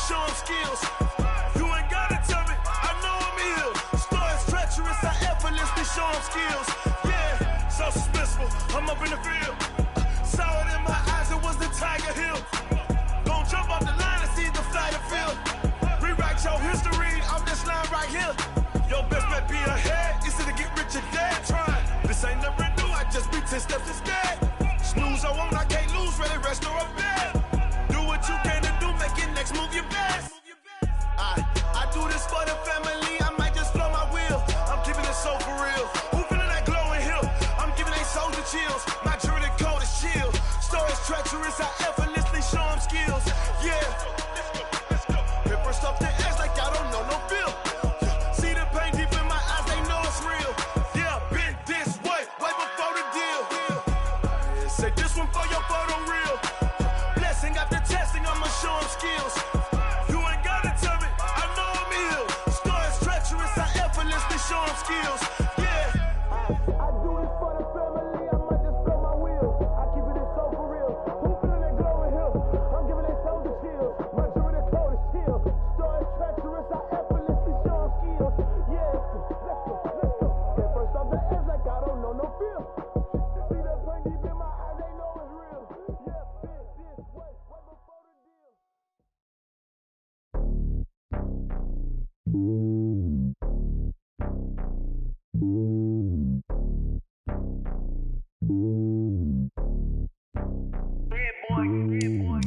show them skills. You ain't gotta tell me, I know I'm ill. Stories treacherous, I effortlessly show them skills. Yeah, so suspenseful, I'm up in the field. Saw it in my eyes, it was the Tiger Hill. Gon' jump off the line and see the flight of field. Rewrite your history off this line right here. Your best bet be ahead, easy to get rich or dead. Trying, this ain't never new, I just be 10 steps instead. Snooze I won't, I can't lose, ready, rest or up bed. Do what you can to do, make your next move your best. I do this for the family, I might just flow my wheel. I'm keeping it so for real. Who feeling that glowing hill? I'm giving they soldier chills. My jewelry coat is chill. Stories treacherous, I effortlessly show them skills. Yeah, hit first off the edge like I don't know no feel. See the pain deep in my eyes, they know it's real. Yeah, been this way before the deal. Say this one for your photo reel. Blessing after testing, I'ma show them skills. You ain't gotta tell me, I know I'm ill. Stories treacherous, I effortlessly show them skills. Yeah, I do this for the family, I might just blow my wheel. I keep it so for real. Who feeling that glowing hill? I'm giving they soldier chills. My jewelry coat is chill. Stories treacherous, I effortlessly show them skills. Yeah, let's go. Hit first off the edge like I don't know no feel. See that pain deep in my eyes, they know it's real. Yeah, been this way before the deal.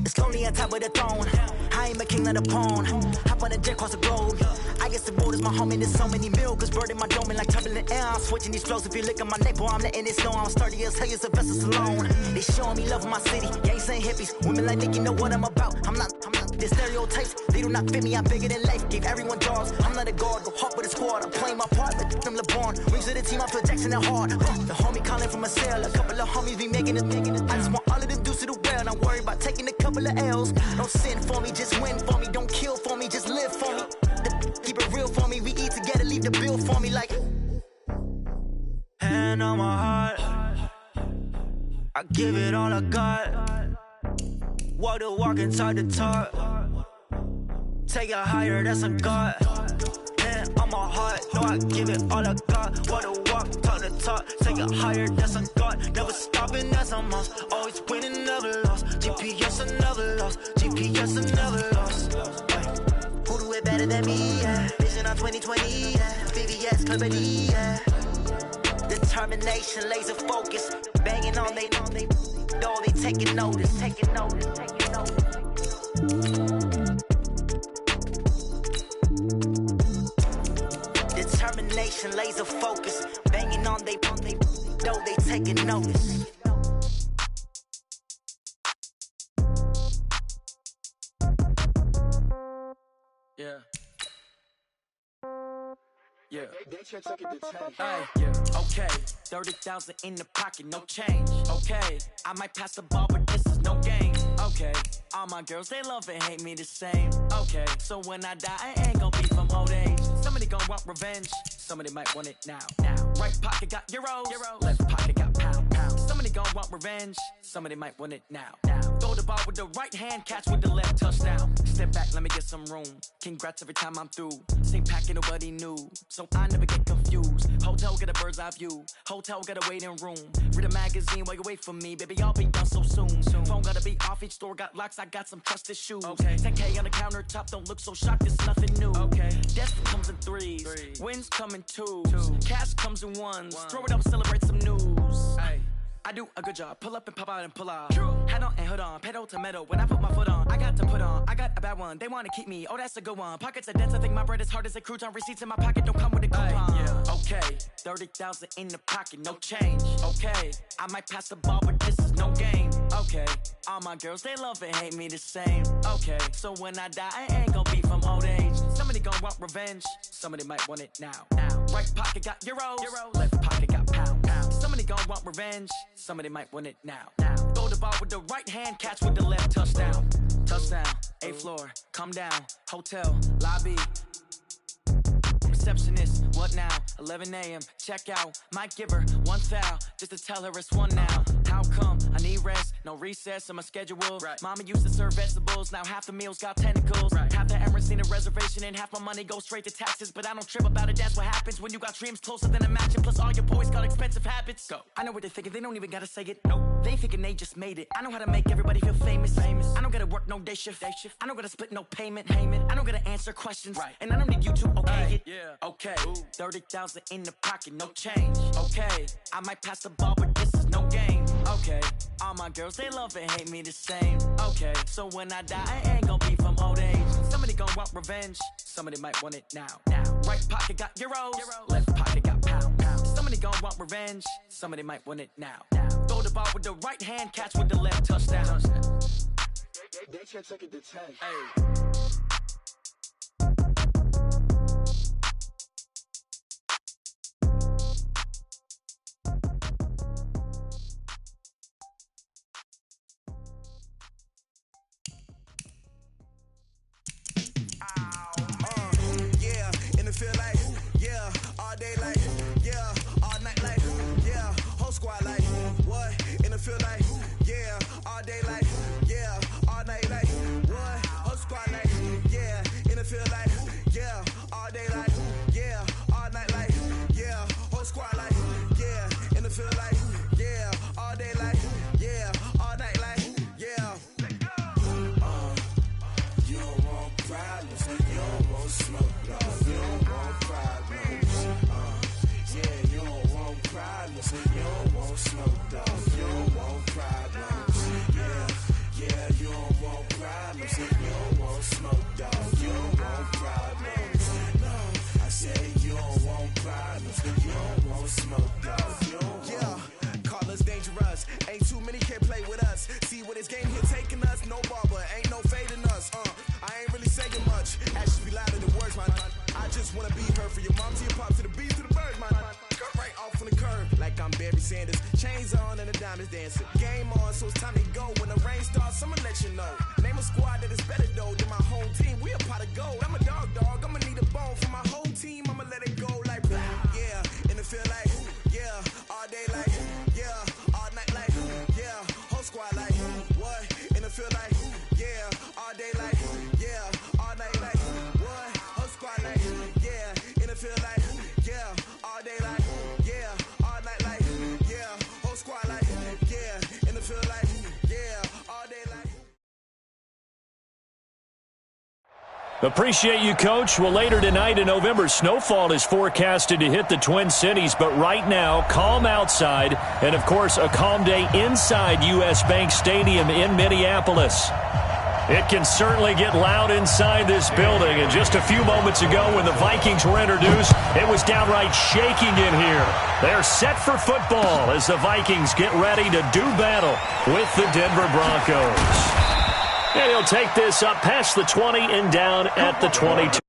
It's lonely on top of the throne. I ain't a king of the pawn. Hop on a jet across the globe. I guess the road is my home and there's so many milkers burning my dome like turbulent air. I'm switching these flows. If you look at my neck, boy, I'm letting it snow. I'm sturdy as hell, as a vessel alone. They showing me love in my city. Gangs and hippies, women like Nick, you know what I'm about. I'm not the stereotypes. They do not fit me. I'm bigger than life. Gave everyone jobs. I'm not a guard. Go hard with a squad. I'm playing my part, but I'm LeBron. Rings of the team, I'm Phil Jackson and hard. The homie calling from a cell. A couple of homies be making it. I just want all of them dudes to do well. Don't worry about taking a couple of L's. Don't sin for me, just win for me. Don't kill for me, just live for me. Keep it real for me. We eat together, leave the bill for me like. Hand on my heart, I give it all I got. Walk the walk and talk the talk. Take it higher, that's a God. Hand on my heart, no, I give it all I got. Walk the walk, talk the talk. Take it higher, that's a God. Never stopping, that's a must. Always winning, never lost. GPS, I never lost. GPS, I never lost. Who do it better than me? Yeah. Vision on 2020. Yeah. VVS, Clarity. Yeah. Determination, laser focus. Banging on they know they taking notice. Taking notice. Taking notice. Determination, laser focus. Banging on they know they taking notice. Yeah. Yeah. Hey, yeah. Okay. 30,000 in the pocket, no change. Okay. I might pass the ball, but this is no game. Okay. All my girls, they love and hate me the same. Okay. So when I die, I ain't gonna be from old age. Somebody gonna want revenge. Somebody might want it now. Right pocket got euros. Left pocket got pounds. Somebody gonna want revenge. Somebody might want it now. Throw the ball with the right hand, catch with the left, touchdown. Step back, let me get some room. Congrats every time I'm through. Same packet, nobody knew. So I never get confused. Hotel get a bird's eye view. Hotel got a waiting room. Read a magazine while you wait for me. Baby, I'll be done so soon. Phone gotta be off, each store got locks. I got some trusted shoes. Okay. 10K on the countertop, don't look so shocked, it's nothing new. Okay. Death comes in threes. Wins come in twos. Cash comes in ones. Throw it up, celebrate some news. Ay. I do a good job, pull up and pop out and pull off. Hat on and hood on, pedal to metal. When I put my foot on, I got to put on. I got a bad one, they wanna keep me. Oh, that's a good one. Pockets are dense, I think my bread is hard as a crouton. Receipts in my pocket don't come with a coupon. Yeah. Okay, 30,000 in the pocket, no change. Okay, I might pass the ball, but this is no game. Okay, all my girls, they love and hate me the same. Okay, so when I die, I ain't gonna be from old age. Somebody gonna want revenge, somebody might want it now. Right pocket got euros. Left pocket got pounds. Somebody gonna want revenge, somebody might want it now. Throw the ball with the right hand, catch with the left, touchdown. Touchdown, 8th floor, come down, hotel, lobby. Receptionist, what now? 11 a.m., check out. Might give her one foul, just to tell her it's one now. How come I need rest? No recess in my schedule. Right. Mama used to serve vegetables, now half the meals got tentacles. Right. Half the Emirates need a reservation and half my money goes straight to taxes. But I don't trip about it, that's what happens when you got dreams closer than a matching. Plus all your boys got expensive habits. Go. I know what they're thinking, they don't even gotta say it. Nope. They thinking they just made it. I know how to make everybody feel famous. I don't gotta work no day shift. I don't gotta split no payment. I don't gotta answer questions. Right. And I don't need you to okay it. Yeah. Okay. 30,000 in the pocket, no change. Okay. I might pass the ball, but this is no game. Okay. All my girls, they love and hate me the same. Okay. So when I die, I ain't gonna be from old age. Somebody gonna want revenge. Somebody might want it now. Right pocket got euros. Left pocket got pounds. Somebody gonna want revenge. Somebody might want it now. Throw the ball with the right hand, catch with the left, touchdown. They can't take it to 10. Hey. Yeah, in the field like, yeah, all day like, yeah, all night like, yeah, whole squad like, what? In the field like, yeah, all day like, yeah, all night like, what? Whole squad like, yeah, in the field like, yeah, all day like, yeah, all night like, yeah, whole squad like, yeah, in the field like, yeah, all day like, yeah, all night like, yeah. You don't want problems, you don't want smoke, you don't want problems. Yeah, you don't want problems, you don't want smoke, you don't want problems. Yeah, you don't want problems, you don't want smoke, you don't want problems. No, I said you don't want problems, you don't want smoke, you don't want. Yeah, call us dangerous, ain't too many can play with us. See what this game here taking us, no barber, ain't no fading us. I ain't really saying much, actions be louder than words, man. I just wanna be heard for your mom to your pop to the beat to the birds, man. Cut right off on the curb, like I'm Barry Sanders. Chains on and the diamonds dancing. Game on, so it's time to go. When the rain starts, I'ma let you know. Name a squad that is better though than my home team. We a pot of gold. I'm a dog. I'ma need a bone for my whole team. I'ma let it go like blah. Yeah, in the field like, yeah, all day like, yeah, all night like, yeah, whole squad like, what? In the field like, yeah, all day like, yeah, all night like, what? Whole squad like, yeah, in the field like, yeah, all day like, yeah, all night like, yeah, whole squad like, yeah, in the field like, yeah, all day like. Appreciate you, Coach. Well, later tonight in November, snowfall is forecasted to hit the Twin Cities, but right now, calm outside, and of course, a calm day inside U.S. Bank Stadium in Minneapolis. It can certainly get loud inside this building, and just a few moments ago when the Vikings were introduced, it was downright shaking in here. They're set for football as the Vikings get ready to do battle with the Denver Broncos. And he'll take this up past the 20 and down at the 22.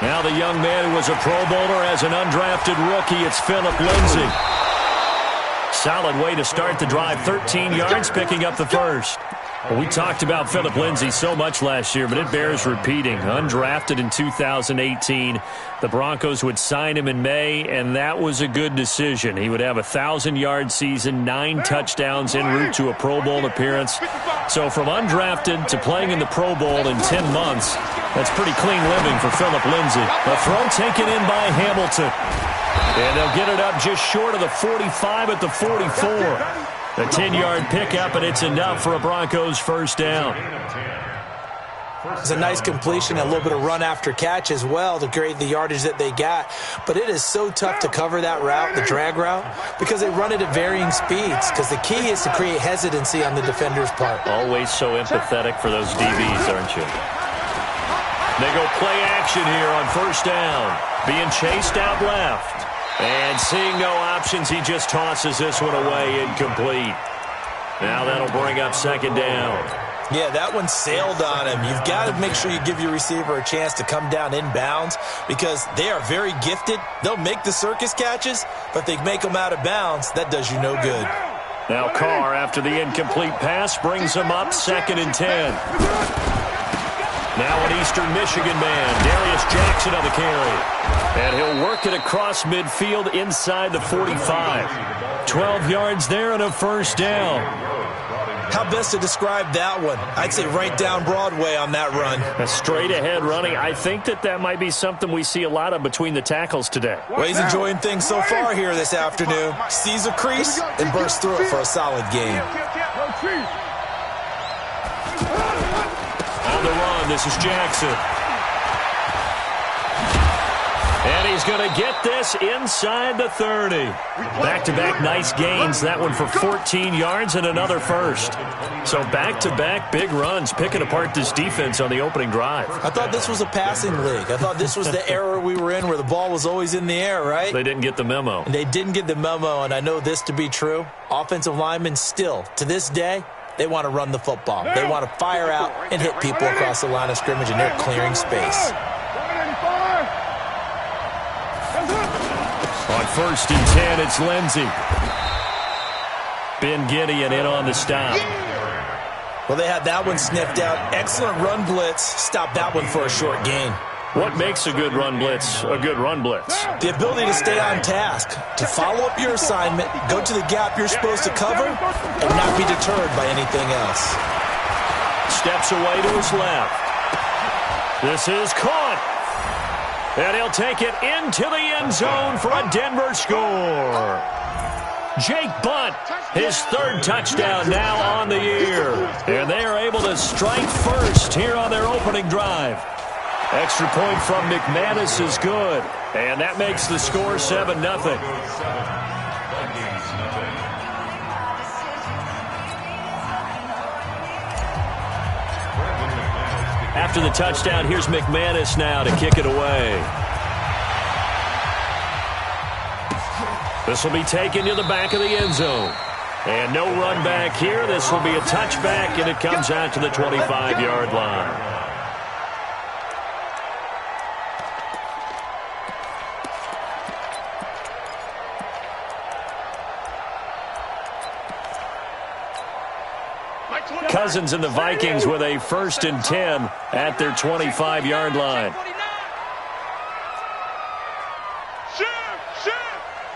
Now the young man who was a Pro Bowler as an undrafted rookie, it's Philip Lindsay. Solid way to start the drive, 13 yards, picking up the first. Well, we talked about Philip Lindsay so much last year, but it bears repeating. Undrafted in 2018, the Broncos would sign him in May, and that was a good decision. He would have a 1,000-yard season, 9 touchdowns en route to a Pro Bowl appearance. So from undrafted to playing in the Pro Bowl in 10 months, that's pretty clean living for Philip Lindsay. A throw taken in by Hamilton. And they'll get it up just short of the 45 at the 44. A 10-yard pickup, and it's enough for a Broncos first down. It's a nice completion, a little bit of run after catch as well to create the yardage that they got. But it is so tough to cover that route, the drag route, because they run it at varying speeds. Because the key is to create hesitancy on the defender's part. Always so empathetic for those DBs, aren't you? They go play action here on first down. Being chased out left. And seeing no options, he just tosses this one away incomplete. Now that'll bring up second down. Yeah, that one sailed on him. You've got to make sure you give your receiver a chance to come down inbounds because they are very gifted. They'll make the circus catches, but if they make them out of bounds, that does you no good. Now Carr, after the incomplete pass, brings him up 2nd and 10. Now an Eastern Michigan man, Darius Jackson on the carry. And he'll work it across midfield inside the 45. 12 yards there and a first down. How best to describe that one? I'd say right down Broadway on that run. A straight-ahead running. I think that might be something we see a lot of between the tackles today. Well, he's enjoying things so far here this afternoon. Sees a crease and bursts through it for a solid game. On the run, this is Jackson. And he's going to get this inside the 30. Back-to-back nice gains. That one for 14 yards and another first. So back-to-back big runs, picking apart this defense on the opening drive. I thought this was a passing league. I thought this was the era we were in where the ball was always in the air, right? They didn't get the memo. And they didn't get the memo, and I know this to be true. Offensive linemen still, to this day, they want to run the football. They want to fire out and hit people across the line of scrimmage, and they're clearing space. On 1st and 10, it's Lindsey. Ben Gideon in on the stop. Well, they had that one sniffed out. Excellent run blitz. Stopped that one for a short gain. What makes a good run blitz a good run blitz? The ability to stay on task, to follow up your assignment, go to the gap you're supposed to cover, and not be deterred by anything else. Steps away to his left. This is caught. And he'll take it into the end zone for a Denver score. Jake Bunt, his 3rd touchdown now on the year. And they are able to strike first here on their opening drive. Extra point from McManus is good. And that makes the score 7-0. After the touchdown, here's McManus now to kick it away. This will be taken to the back of the end zone. And no run back here. This will be a touchback, and it comes out to the 25-yard line. Cousins and the Vikings with a 1st and 10 at their 25-yard line.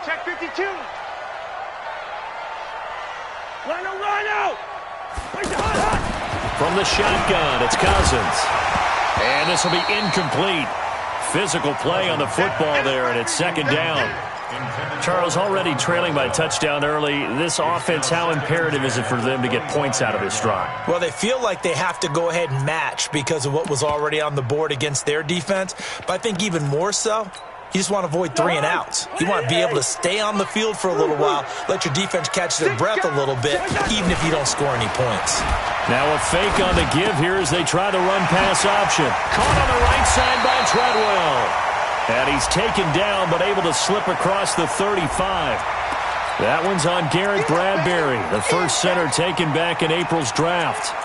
Check 52. Run out. From the shotgun, it's Cousins. And this will be incomplete. Physical play on the football there, and it's 2nd down. Charles, already trailing by a touchdown early. This offense, how imperative is it for them to get points out of this drive? Well, they feel like they have to go ahead and match because of what was already on the board against their defense. But I think even more so, you just want to avoid 3 and outs. You want to be able to stay on the field for a little while, let your defense catch their breath a little bit, even if you don't score any points. Now a fake on the give here as they try the run-pass option. Caught on the right side by Treadwell. And he's taken down, but able to slip across the 35. That one's on Garrett Bradbury, the first center taken back in April's draft.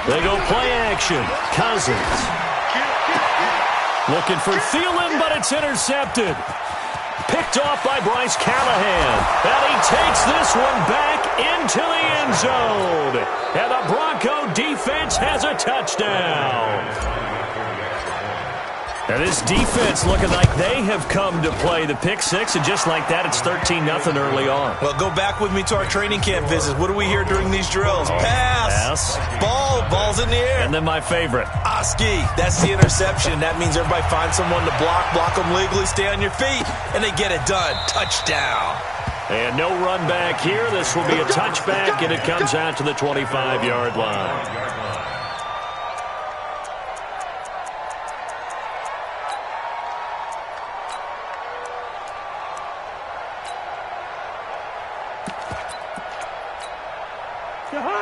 They go play action. Cousins. Looking for Thielen, but it's intercepted. Picked off by Bryce Callahan. And he takes this one back into the end zone. And the Bronco defense has a touchdown. And this defense looking like they have come to play the pick six, and just like that, it's 13-0 early on. Well, go back with me to our training camp visits. What do we hear during these drills? Pass. Ball's in the air. And then my favorite. Oski, that's the interception. That means everybody finds someone to block them legally, stay on your feet, and they get it done. Touchdown. And no run back here. This will be a touchback, and it comes out to the 25-yard line.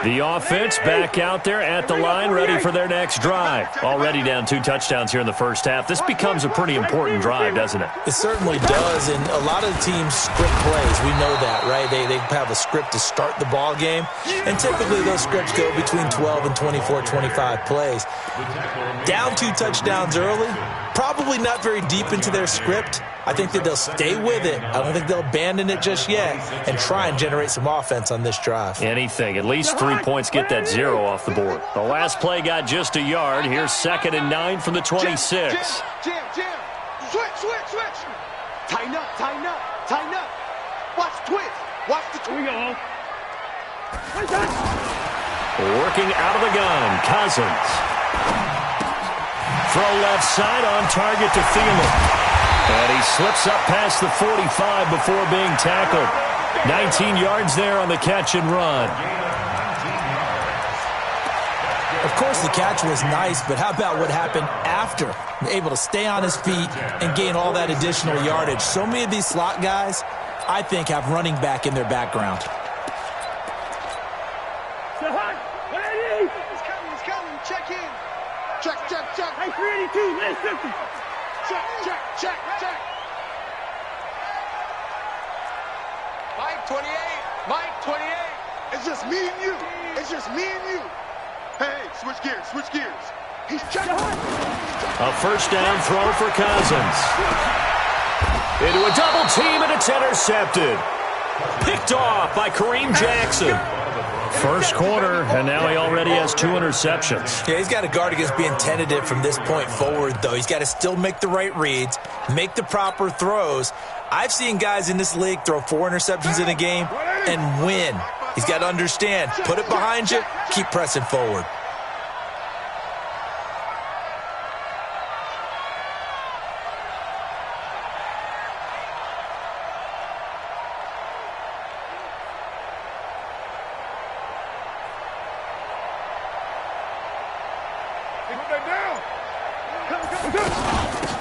The offense back out there at the line, ready for their next drive. Already down 2 touchdowns here in the first half. This becomes a pretty important drive, doesn't it? It certainly does, and a lot of the teams script plays. We know that, right? They have a script to start the ball game, and typically those scripts go between 12 and 24, 25 plays. Down 2 touchdowns early, probably not very deep into their script. I think that they'll stay with it. I don't think they'll abandon it just yet and try and generate some offense on this drive. Anything. At least 3 points, get that 0 off the board. The last play got just a yard. Here's 2nd and 9 from the 26. Jam. Switch. Tighten up. Watch the twitch. Here we go. Working out of the gun, Cousins. Throw left side on target to Thielen. And he slips up past the 45 before being tackled. 19 yards there on the catch and run. Of course, the catch was nice, but how about what happened after? Able to stay on his feet and gain all that additional yardage. So many of these slot guys, I think, have running back in their background. He's coming. Check in. Check. Hey, 382, listen. Check. Mike 28. It's just me and you. Hey, switch gears. He's checking. A first down throw for Cousins. Into a double team, and it's intercepted. Picked off by Kareem Jackson. First quarter, and now he already has 2 interceptions. Yeah, he's got to guard against being tentative from this point forward, though. He's got to still make the right reads, make the proper throws. I've seen guys in this league throw 4 interceptions in a game and win. He's got to understand, put it behind you, keep pressing forward.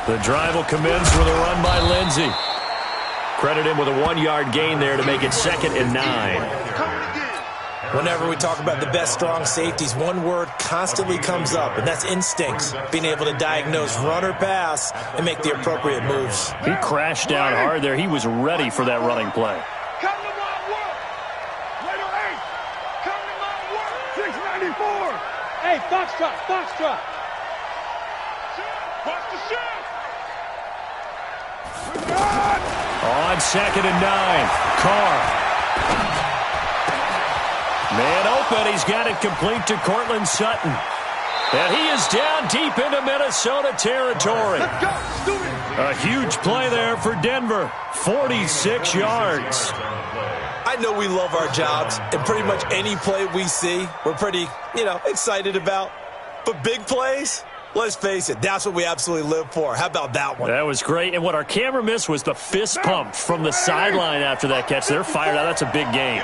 The drive will commence with a run by Lindsey. Credit him with a 1-yard gain there to make it 2nd and 9. Whenever we talk about the best strong safeties, one word constantly comes up, and that's instincts. Being able to diagnose run or pass and make the appropriate moves. He crashed down hard there. He was ready for that running play. Come to my work. Letter 8. Come to my work. 694. Hey, Foxtrot. Watch the shot. On 2nd and 9, Carr. Man open, he's got it complete to Cortland Sutton. And he is down deep into Minnesota territory. Let's go, student. A huge play there for Denver, 46 yards. I know we love our jobs, and pretty much any play we see, we're pretty, excited about. But big plays? Let's face it, that's what we absolutely live for. How about that one? That was great. And what our camera missed was the fist pump from the sideline after that catch. They're fired out. That's a big game.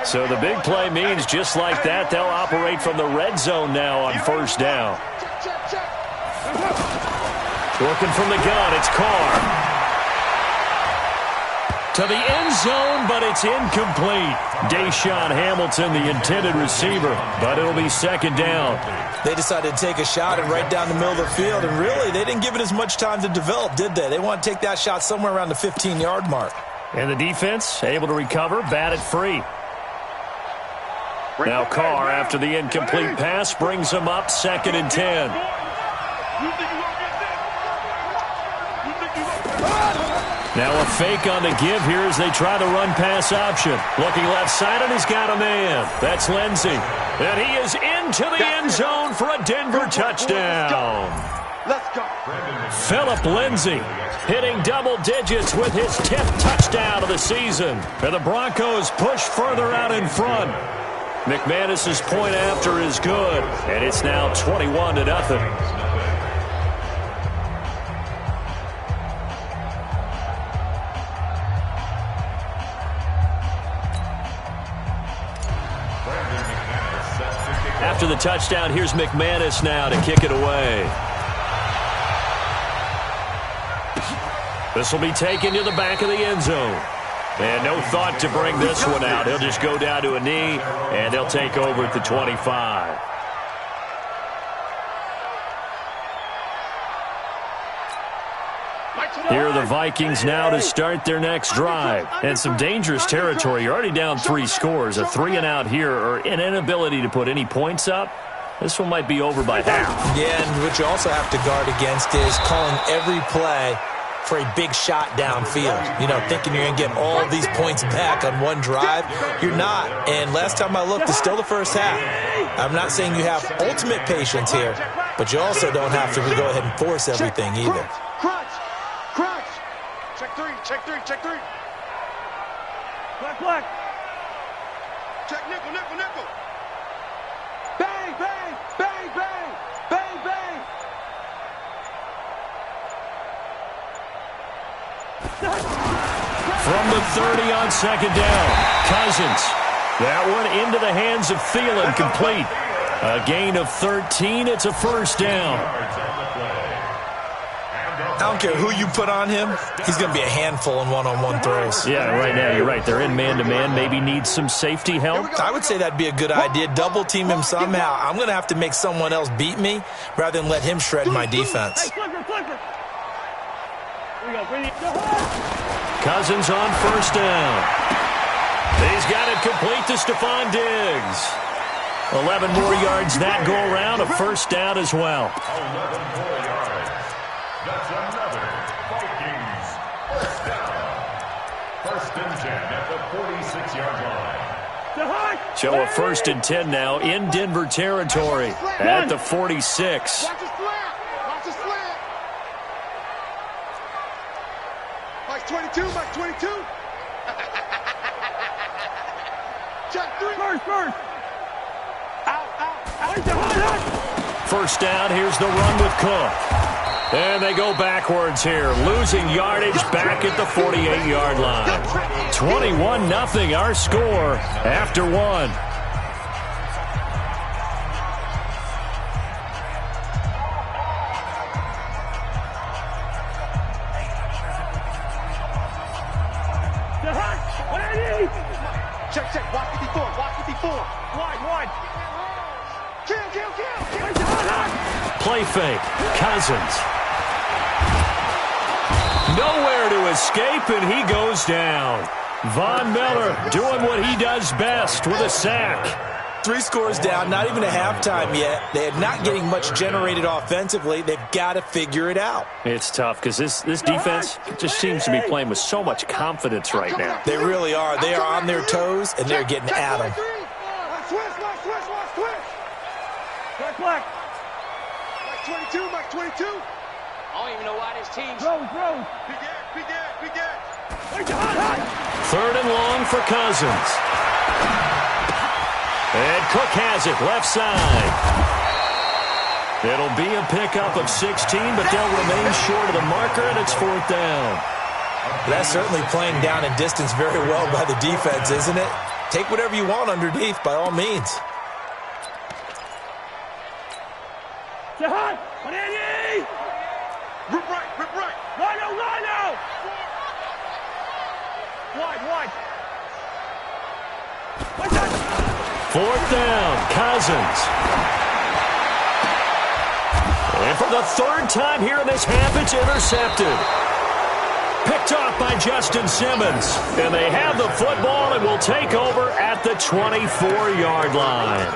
So the big play means just like that, they'll operate from the red zone now on first down. Looking from the gun, it's Carr. To the end zone, but it's incomplete. Deshaun Hamilton, the intended receiver, but it'll be 2nd down. They decided to take a shot and right down the middle of the field, and really, they didn't give it as much time to develop, did they? They want to take that shot somewhere around the 15-yard mark. And the defense able to recover, batted free. Now Carr, after the incomplete pass, brings him up 2nd and 10. Now a fake on the give here as they try the run-pass option. Looking left side, and he's got a man. That's Lindsey. And he is into the end zone for a Denver touchdown. Let's go. Phillip Lindsey hitting double digits with his 10th touchdown of the season. And the Broncos push further out in front. McManus's point after is good, and it's now 21-0. After the touchdown, here's McManus now to kick it away. This will be taken to the back of the end zone. And no thought to bring this one out. He'll just go down to a knee, and they'll take over at the 25. Here are the Vikings now to start their next drive. And some dangerous territory. You're already down 3 scores. A 3-and-out here or an inability to put any points up. This one might be over by half. Yeah, and what you also have to guard against is calling every play for a big shot downfield. You know, thinking you're going to get all these points back on one drive. You're not. And last time I looked, it's still the first half. I'm not saying you have ultimate patience here, but you also don't have to go ahead and force everything either. Crunch. Check three. Black. Check nickel. Bang. From the 30 on second down, Cousins. That one into the hands of Thielen, complete. A gain of 13. It's a first down. I don't care who you put on him. He's going to be a handful in one-on-one throws. Yeah, right now you're right. They're in man-to-man. Maybe needs some safety help. I would say that'd be a good idea. Double team him somehow. I'm going to have to make someone else beat me rather than let him shred my defense. Cousins on first down. He's got it complete to Stephon Diggs. 11 more yards that go around. A first down as well. 11 more yards. That's another Vikings first down. First and 10 at the 46-yard line. So a first and 10 now in Denver territory at the 46. Watch the slant. Mike 22. Check 3. First. Out. First down, here's the run with Cook. And they go backwards here, losing yardage back at the 48-yard line. 21-0 our score after one. Check. Watch 54. Wide. Kill. Play fake. Cousins. Nowhere to escape, and he goes down. Von Miller doing what he does best with a sack. 3 scores down, not even a halftime yet. They're not getting much generated offensively. They've got to figure it out. It's tough because this defense just seems to be playing with so much confidence right now. They really are. They are on their toes, and they're getting at them. Switch. Black. Mike 22. I don't even know why this team's... Throw. Big Ed. Third and long for Cousins. And Cook has it left side. It'll be a pickup of 16, but they'll remain short of the marker, and it's fourth down. That's certainly playing down and distance very well by the defense, isn't it? Take whatever you want underneath, by all means. Rip right. Rhino. Wide. Fourth down, Cousins. And for the third time here in this half, it's intercepted. Picked off by Justin Simmons. And they have the football and will take over at the 24-yard line.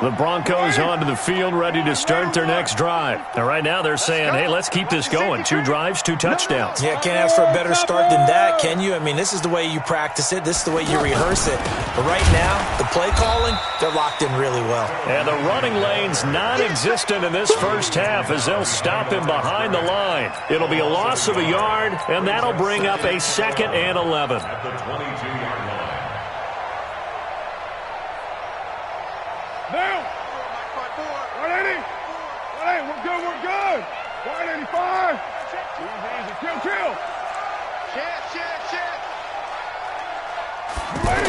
The Broncos onto the field, ready to start their next drive. And right now they're saying, hey, let's keep this going. 2 drives, 2 touchdowns. Yeah, can't ask for a better start than that, can you? I mean, this is the way you practice it. This is the way you rehearse it. But right now, the play calling, they're locked in really well. And the running lane's non-existent in this first half as they'll stop him behind the line. It'll be a loss of a yard, and that'll bring up a 2nd and 11. At the 22-yard line. Now. 180. We're good. 185. Easy. Chill. Chance. Ready,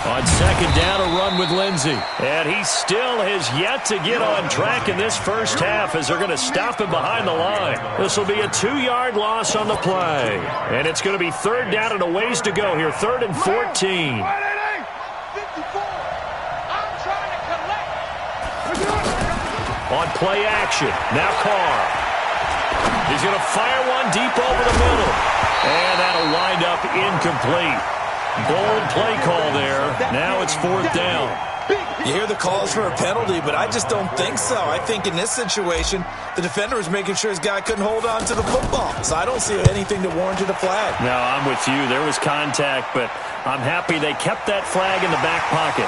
On second down, a run with Lindsey. And he still has yet to get on track in this first half as they're going to stop him behind the line. This will be a 2-yard loss on the play. And it's going to be third down and a ways to go here. 3rd and 14. On play action. Now Carr. He's going to fire one deep over the middle. And that'll wind up incomplete. Bold play call there. Now it's 4th down. You hear the calls for a penalty, but I just don't think so. I think in this situation, the defender was making sure his guy couldn't hold on to the football. So I don't see anything that warranted a flag. No, I'm with you. There was contact, but I'm happy they kept that flag in the back pocket.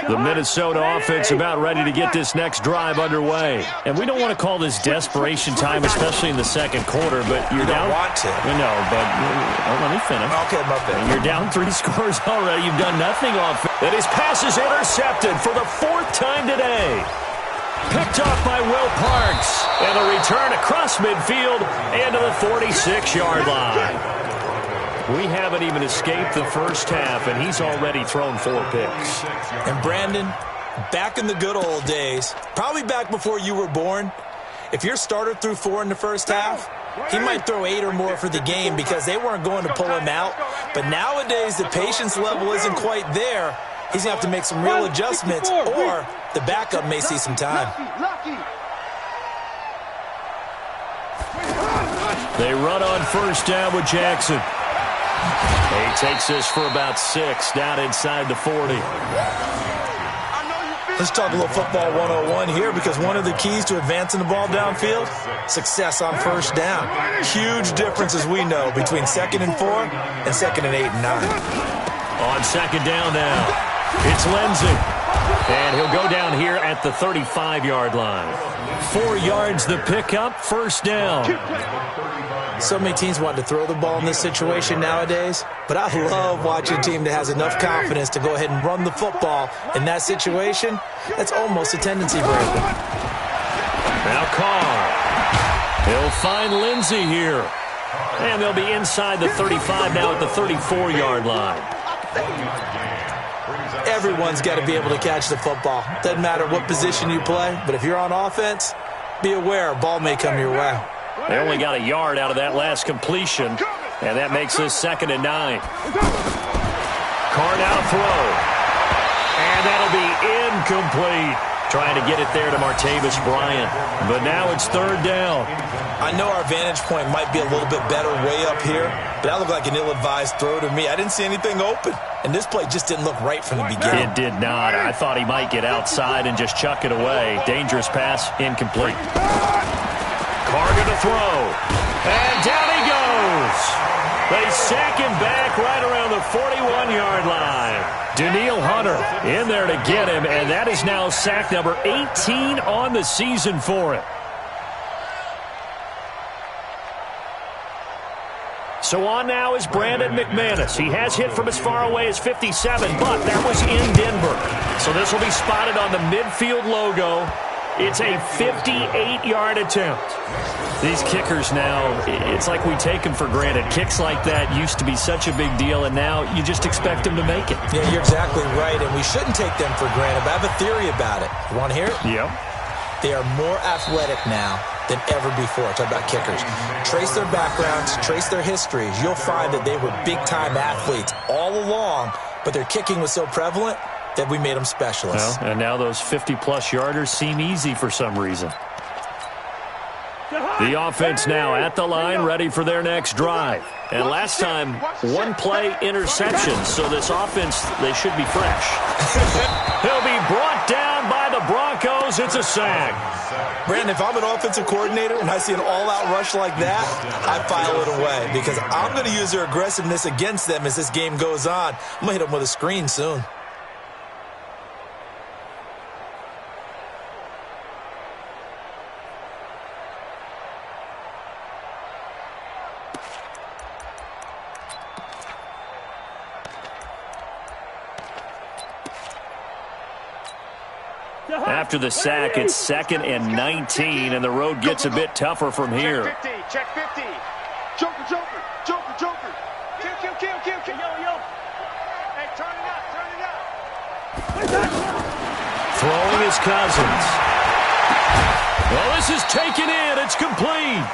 The Minnesota offense about ready to get this next drive underway. And we don't want to call this desperation time, especially in the second quarter, but you're down. You don't want to. No, but let me finish. Okay, my bad. You're down 3 scores already. You've done nothing off. And his pass is intercepted for the 4th time today. Picked off by Will Parks. And a return across midfield into the 46-yard line. We haven't even escaped the first half, and he's already thrown 4 picks. And Brandon, back in the good old days, probably back before you were born, if your starter threw 4 in the first half, he might throw 8 or more for the game because they weren't going to pull him out. But nowadays, the patience level isn't quite there. He's going to have to make some real adjustments, or the backup may see some time. They run on first down with Jackson. He takes this for about 6 down inside the 40. Let's talk a little football 101 here, because one of the keys to advancing the ball downfield, success on first down. Huge difference, as we know, between 2nd and 4 and 2nd and 8 and 9. On second down now, it's Lindsey. And he'll go down here at the 35-yard line. 4 yards the pickup, first down. So many teams want to throw the ball in this situation nowadays, but I love watching a team that has enough confidence to go ahead and run the football in that situation. That's almost a tendency breaker. Now Carr. He'll find Lindsey here. And they'll be inside the 35 now at the 34-yard line. Everyone's got to be able to catch the football. Doesn't matter what position you play, but if you're on offense, be aware a ball may come your way. They only got a yard out of that last completion, and that makes this 2nd and 9. Carr now throw. And that'll be incomplete. Trying to get it there to Martavis Bryant. But now it's 3rd down. I know our vantage point might be a little bit better way up here, but that looked like an ill-advised throw to me. I didn't see anything open, and this play just didn't look right from the beginning. It did not. I thought he might get outside and just chuck it away. Dangerous pass, incomplete. Carr going to throw. And down he goes. They sack him back right around the 41-yard line. Daniil Hunter in there to get him, and that is now sack number 18 on the season for him. So on now is Brandon McManus. He has hit from as far away as 57, but that was in Denver. So this will be spotted on the midfield logo. It's a 58-yard attempt. These kickers now, it's like we take them for granted. Kicks like that used to be such a big deal, and now you just expect them to make it. Yeah, you're exactly right, and we shouldn't take them for granted. But I have a theory about it. You want to hear it? Yep. They are more athletic now than ever before. Talk about kickers. Trace their backgrounds, trace their histories. You'll find that they were big-time athletes all along, but their kicking was so prevalent that we made them specialists. Well, and now those 50-plus yarders seem easy for some reason. The offense now at the line, ready for their next drive. And last time, one play interception, so this offense, they should be fresh. He'll be brought down by the Broncos. It's a sack. Brandon, if I'm an offensive coordinator and I see an all-out rush like that, I file it away because I'm going to use their aggressiveness against them as this game goes on. I'm going to hit them with a screen soon. After the sack, it's 2nd and 19, and the road gets a bit tougher from here. Check 50. Check 50. Joker, Joker. Joker, Joker. Kill. Yo. Hey, turn it up. Throwing is Cousins. Well, this is taken in. It's complete.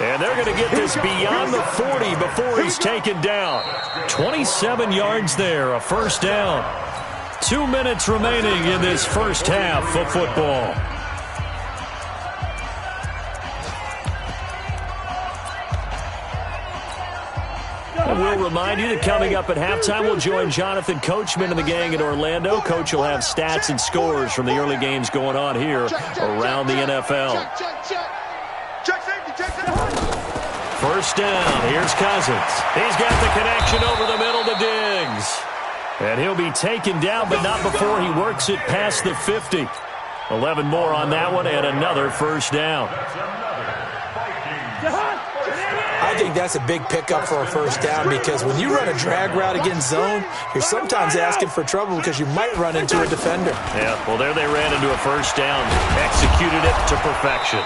And they're going to get this beyond the 40 before he's taken down. 27 yards there, a first down. 2 minutes remaining in this first half of football. And we'll remind you that coming up at halftime, we'll join Jonathan Coachman and the gang in Orlando. Coach will have stats and scores from the early games going on here around the NFL. First down. Here's Cousins. He's got the connection over the middle to Diggs. And he'll be taken down, but not before he works it past the 50. 11 more on that one, and another first down. I think that's a big pickup for a first down because when you run a drag route against zone, you're sometimes asking for trouble because you might run into a defender. Yeah, well, there they ran into a first down, executed it to perfection.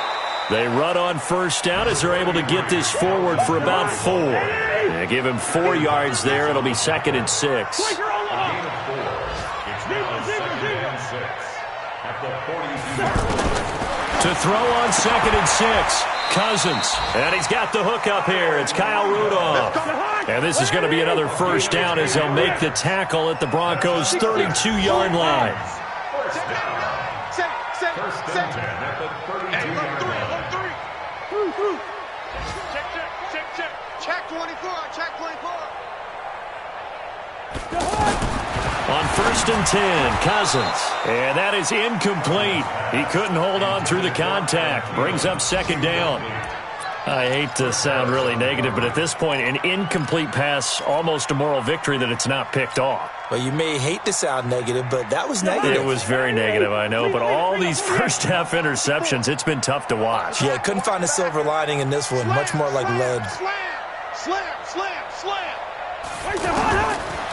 They run on first down as they're able to get this forward for about 4. They give him 4 yards there. It'll be 2nd and 6. To throw on 2nd and 6. Cousins. And he's got the hook up here. It's Kyle Rudolph. And this is going to be another first down as they'll make the tackle at the Broncos' 32-yard line. First and 10 at the 32-yard line. Check 24. Check 24. On 1st and 10, Cousins. And that is incomplete. He couldn't hold on through the contact. Brings up 2nd down. I hate to sound really negative, but at this point, an incomplete pass, almost a moral victory that it's not picked off. Well, you may hate to sound negative, but that was negative. It was very negative, I know, but all these first-half interceptions, it's been tough to watch. Yeah, couldn't find a silver lining in this one. Much more like lead. Slam.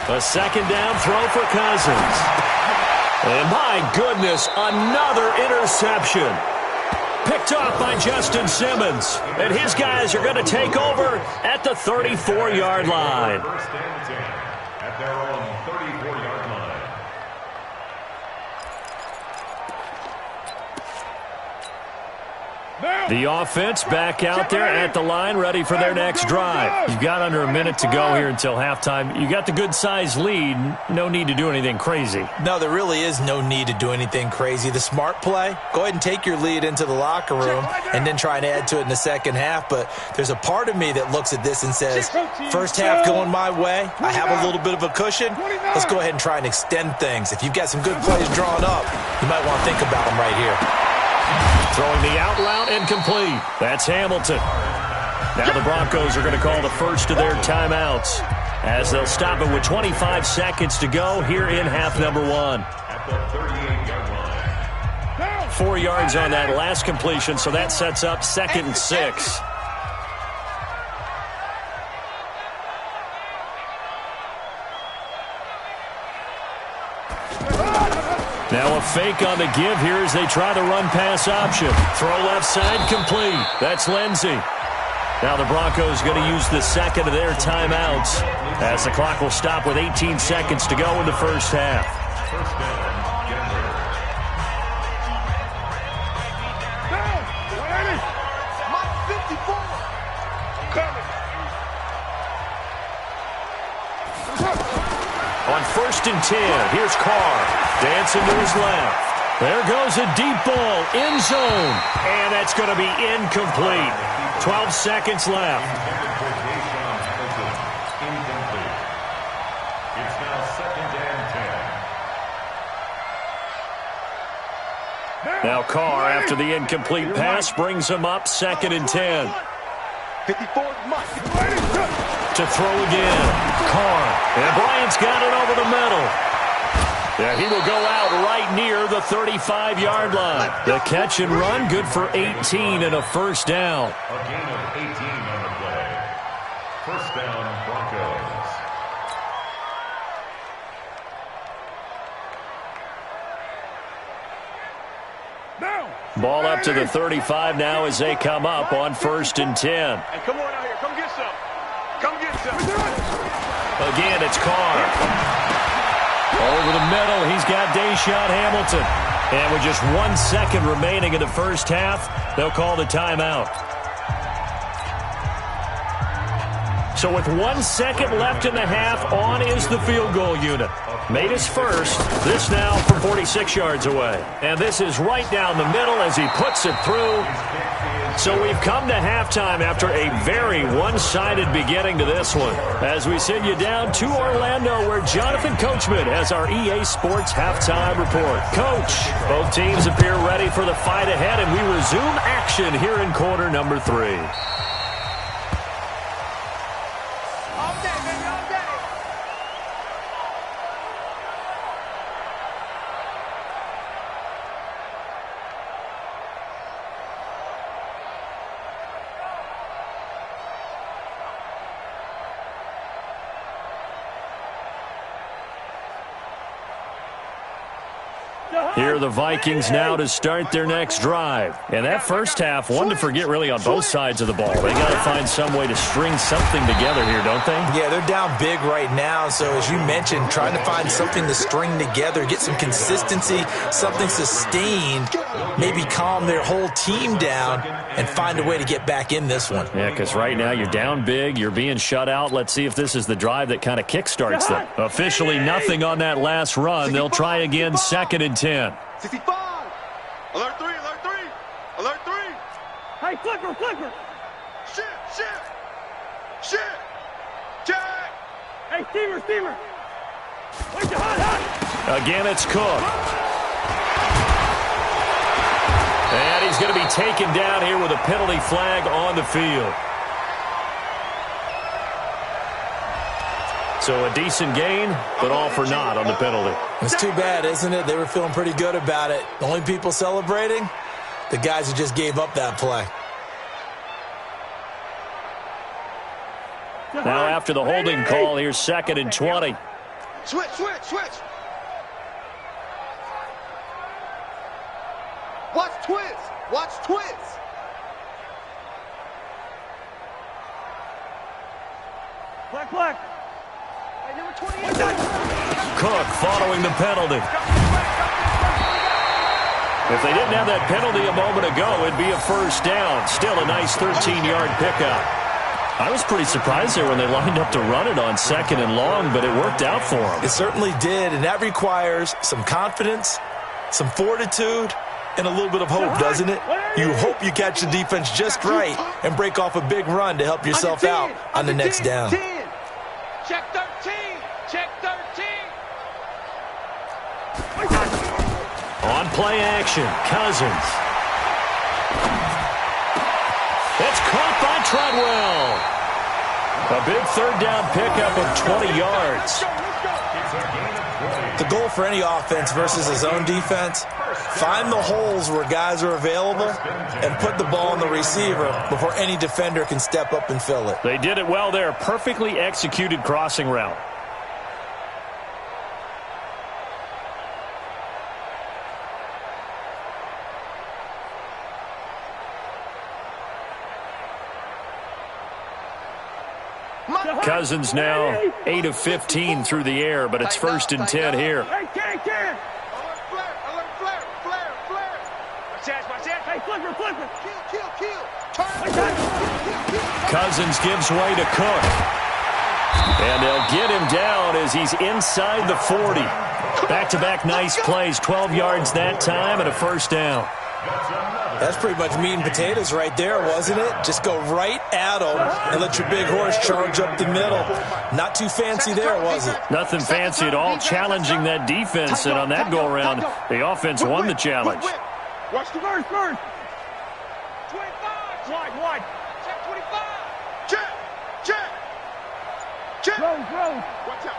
A 2nd down throw for Cousins. And my goodness, another interception. Picked off by Justin Simmons. And his guys are going to take over at the 34-yard line. First and 10 at their own 34-yard line. The offense back out there at the line, ready for their next drive. You've got under a minute to go here until halftime. You got the good-sized lead. No need to do anything crazy. No, there really is no need to do anything crazy. The smart play, go ahead and take your lead into the locker room and then try and add to it in the second half. But there's a part of me that looks at this and says, first half going my way, I have a little bit of a cushion. Let's go ahead and try and extend things. If you've got some good plays drawn up, you might want to think about them right here. Throwing the out route incomplete. That's Hamilton. Now the Broncos are going to call the first of their timeouts as they'll stop it with 25 seconds to go here in half number 1. At the 38-yard line. 4 yards on that last completion, so that sets up 2nd and 6. Now a fake on the give here as they try the run-pass option. Throw left side, complete. That's Lindsey. Now the Broncos going to use the second of their timeouts as the clock will stop with 18 seconds to go in the first half. First down, Denver. On 1st and 10, here's Carr. Dancing to his left. There goes a deep ball, end zone. And that's going to be incomplete. 12 seconds left. Incomplete. It's now 2nd and 10. Now Carr, after the incomplete pass, brings him up 2nd and 10. 54 To throw again. Carr. And Bryant's got it over the middle. Yeah, he will go out right near the 35-yard line. The catch and run, good for 18 and a first down. A gain of 18 on the play. First down, Broncos. Ball up to the 35 now as they come up on 1st and 10. Hey, come on out here. Come get some. Come get some. Again, it's Carr. Over the middle, he's got Deshaun Hamilton. And with just 1 second remaining in the first half, they'll call the timeout. So with 1 second left in the half, on is the field goal unit. Made his first. This now from 46 yards away. And this is right down the middle as he puts it through. So we've come to halftime after a very one-sided beginning to this one. As we send you down to Orlando, where Jonathan Coachman has our EA Sports halftime report. Coach, both teams appear ready for the fight ahead, and we resume action here in quarter number 3. Here are the Vikings now to start their next drive. And that first half, one to forget really on both sides of the ball. They got to find some way to string something together here, don't they? Yeah, they're down big right now. So as you mentioned, trying to find something to string together, get some consistency, something sustained, maybe calm their whole team down and find a way to get back in this one. Yeah, because right now you're down big, you're being shut out. Let's see if this is the drive that kind of kickstarts them. Officially nothing on that last run. They'll try again, 2nd and 10. 65. Alert 3, alert 3. Alert 3. Hey, flipper. Shit. Jack. Hey, steamer. Wait, hot. Again, it's Cook. And he's going to be taken down here with a penalty flag on the field. So a decent gain, but all for naught on the penalty. It's too bad, isn't it? They were feeling pretty good about it. The only people celebrating, the guys who just gave up that play. Now after the holding call, here's 2nd and 20. Switch. Watch twins. Black. Cook following the penalty. If they didn't have that penalty a moment ago, it'd be a first down. Still a nice 13-yard pickup. I was pretty surprised there when they lined up to run it on 2nd and long, but it worked out for them. It certainly did, and that requires some confidence, some fortitude, and a little bit of hope, doesn't it? You hope you catch the defense just right and break off a big run to help yourself out on the next down. Check 13. On play action, Cousins. It's caught by Treadwell. A big 3rd down pickup of 20 yards. The goal for any offense versus a zone defense, find the holes where guys are available and put the ball on the receiver before any defender can step up and fill it. They did it well there. Perfectly executed crossing route. Cousins now 8 of 15 through the air, but it's 1st and 10 here. Hey, can. Alert flare. Hey, flipper. Kill. Cousins gives way to Cook. And they'll get him down as he's inside the 40. Back-to-back nice plays, 12 yards that time and a first down. That's pretty much meat and potatoes right there, wasn't it? Just go right at them and let your big horse charge up the middle. Not too fancy there, was it? Nothing fancy at all, challenging that defense, and on that go-around, the offense won the challenge. Watch the First. 25. Wide. Check 25. Check. Roll. Watch out.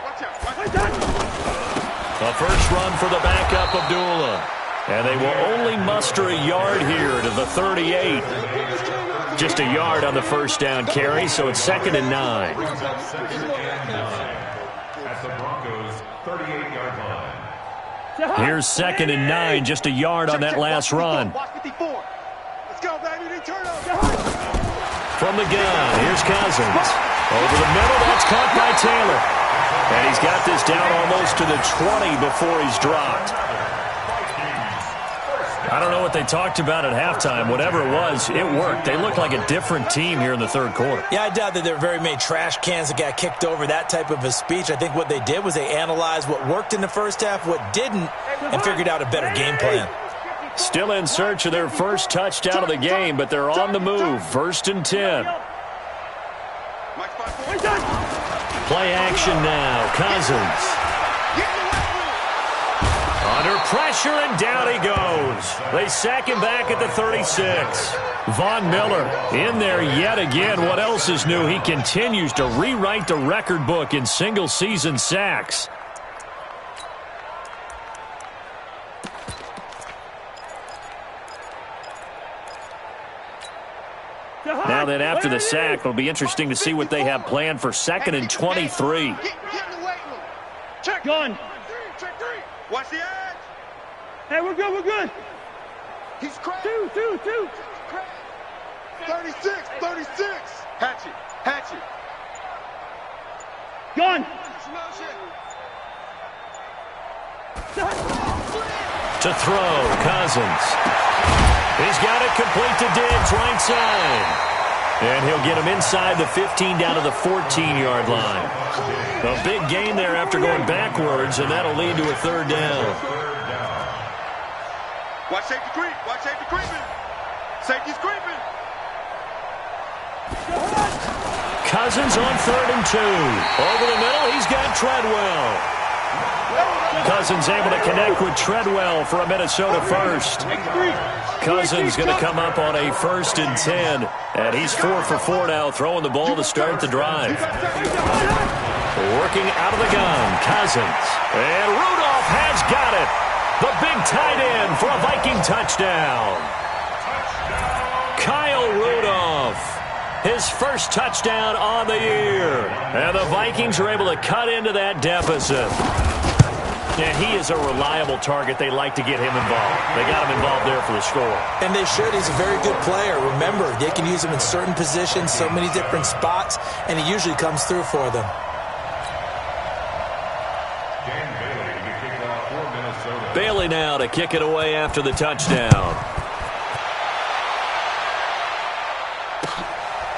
A first run for the backup, Abdullah. And they will only muster a yard here to the 38. Just a yard on the first down carry, so it's 2nd and 9. At the Broncos' 38-yard line. Here's 2nd and 9, just a yard on that last run. Watch 54. From the gun, here's Cousins. Over the middle, that's caught by Taylor. And he's got this down almost to the 20 before he's dropped. I don't know what they talked about at halftime. Whatever it was, it worked. They looked like a different team here in the third quarter. Yeah, I doubt that there were very many trash cans that got kicked over, that type of a speech. I think what they did was they analyzed what worked in the first half, what didn't, and figured out a better game plan. Still in search of their first touchdown of the game, but they're on the move. 1st and 10. Play action now. Cousins. Under pressure, and down he goes. They sack him back at the 36. Von Miller in there yet again. What else is new? He continues to rewrite the record book in single-season sacks. Now then, after the sack, it'll be interesting to see what they have planned for 2nd and 23. Check. Gun. Watch the edge. Hey, we're good, we're good. He's cracked. Two. 36. Hatchet. Gun. To throw, Cousins. He's got it complete to Diggs, right side. And he'll get him inside the 15 down to the 14-yard line. A big gain there after going backwards, and that'll lead to a 3rd down. Watch safety creep. Safety's creeping. Cousins on 3rd and 2. Over the middle, he's got Treadwell. Cousins able to connect with Treadwell for a Minnesota first. Cousins going to come up on a 1st and 10. And he's 4 for 4 now, throwing the ball to start the drive. Working out of the gun, Cousins. And Rudolph has got it. The big tight end for a Viking touchdown. Kyle Rudolph. His first touchdown on the year. And the Vikings are able to cut into that deficit. And he is a reliable target. They like to get him involved. They got him involved there for the score. And they should. He's a very good player. Remember, they can use him in certain positions, so many different spots, and he usually comes through for them. Bailey now to kick it away after the touchdown.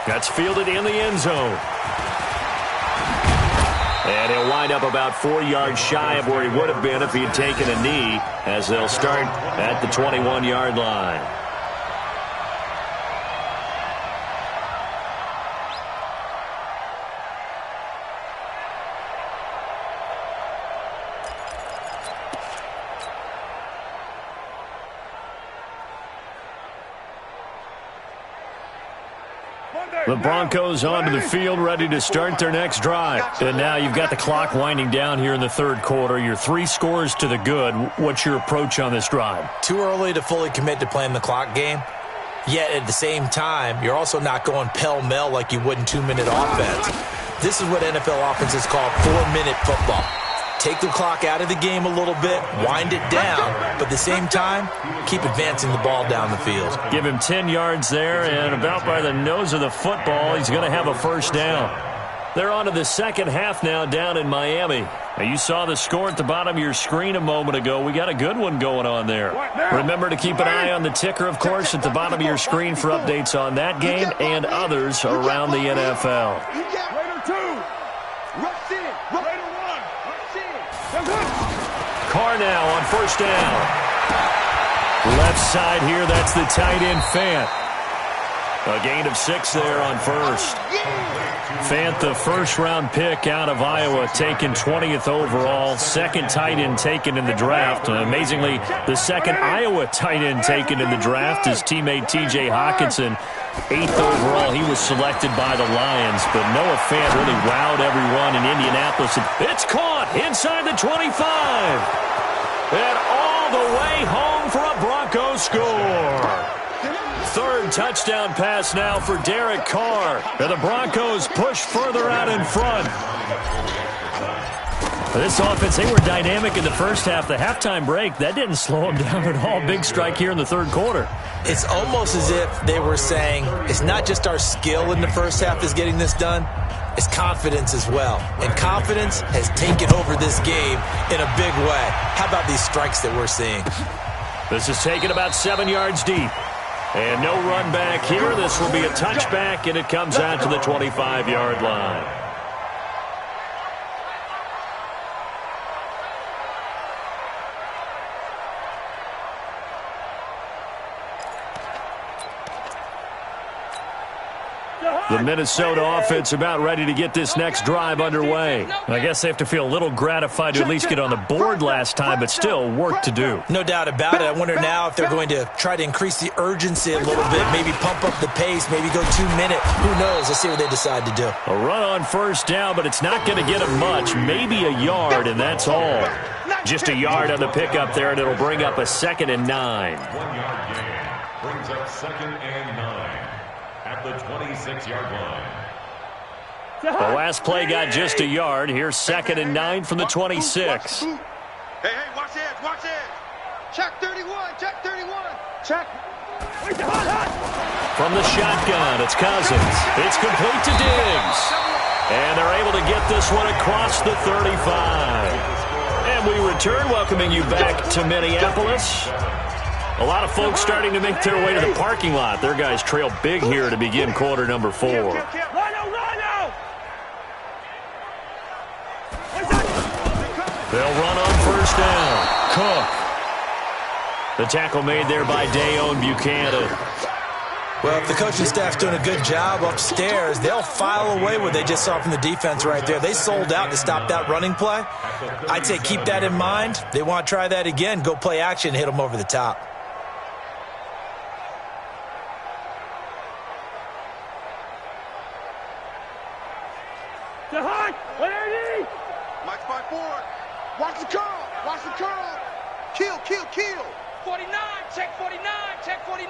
That's fielded in the end zone. And he'll wind up about 4 yards shy of where he would have been if he had taken a knee, as they'll start at the 21-yard line. The Broncos onto the field, ready to start their next drive. And now you've got the clock winding down here in the third quarter. You're 3 scores to the good. What's your approach on this drive? Too early to fully commit to playing the clock game. Yet at the same time, you're also not going pell-mell like you would in 2-minute offense. This is what NFL offenses call 4-minute football. Take the clock out of the game a little bit, wind it down, but at the same time, keep advancing the ball down the field. Give him 10 yards there, and about by the nose of the football, he's going to have a first down. They're on to the second half now down in Miami. Now, you saw the score at the bottom of your screen a moment ago. We got a good one going on there. Remember to keep an eye on the ticker, of course, at the bottom of your screen for updates on that game and others around the NFL. Carr now on first down. Left side here, that's the tight end, Fant. A gain of 6 there on first. Fant, the first-round pick out of Iowa, taken 20th overall. Second tight end taken in the draft. Amazingly, the second Iowa tight end taken in the draft, his teammate T.J. Hawkinson. 8th overall, he was selected by the Lions. But Noah Fant really wowed everyone in Indianapolis. It's caught inside the 25. And all the way home for a Broncos score. Third touchdown pass now for Derek Carr. And the Broncos push further out in front. This offense, they were dynamic in the first half. The halftime break, that didn't slow them down at all. Big strike here in the third quarter. It's almost as if they were saying, it's not just our skill in the first half is getting this done, it's confidence as well. And confidence has taken over this game in a big way. How about these strikes that we're seeing? This is taken about 7 yards deep. And no run back here. This will be a touchback, and it comes out to the 25-yard line. The Minnesota offense about ready to get this next drive underway. I guess they have to feel a little gratified to at least get on the board last time, but still work to do. No doubt about it. I wonder now if they're going to try to increase the urgency a little bit, maybe pump up the pace, maybe go 2 minutes. Who knows? Let's see what they decide to do. A run on first down, but it's not going to get them much. Maybe a yard, and that's all. Just a yard on the pickup there, and it'll bring up a 2nd and 9. 1 yard gain brings up 2nd and 9. At the 26-yard line. The last play got just a yard. Here's 2nd and 9 from the 26. Hey, watch edge, watch edge. Check 31, check 31. Check. From the shotgun, it's Cousins. It's complete to Diggs. And they're able to get this one across the 35. And we return, welcoming you back to Minneapolis. A lot of folks starting to make their way to the parking lot. Their guys trail big here to begin quarter number 4. They'll run on first down. Cook. The tackle made there by Dayon Buchanan. Well, if the coaching staff's doing a good job upstairs, they'll file away what they just saw from the defense right there. They sold out to stop that running play. I'd say keep that in mind. They want to try that again. Go play action, hit them over the top. Mike spot forward. Watch the curl. Watch the curl. Kill, kill, kill. 49, check 49, check 49.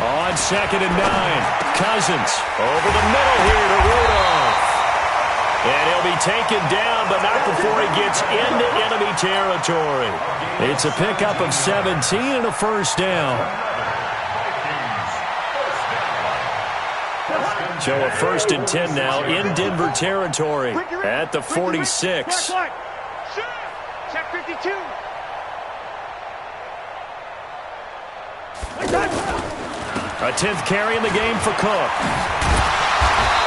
On 2nd and 9. Cousins over the middle here to Rudolph. And he'll be taken down, but not before he gets into enemy territory. It's a pickup of 17 and a first down. So a 1st and 10 now in Denver territory at the 46. Check 52. A 10th carry in the game for Cook.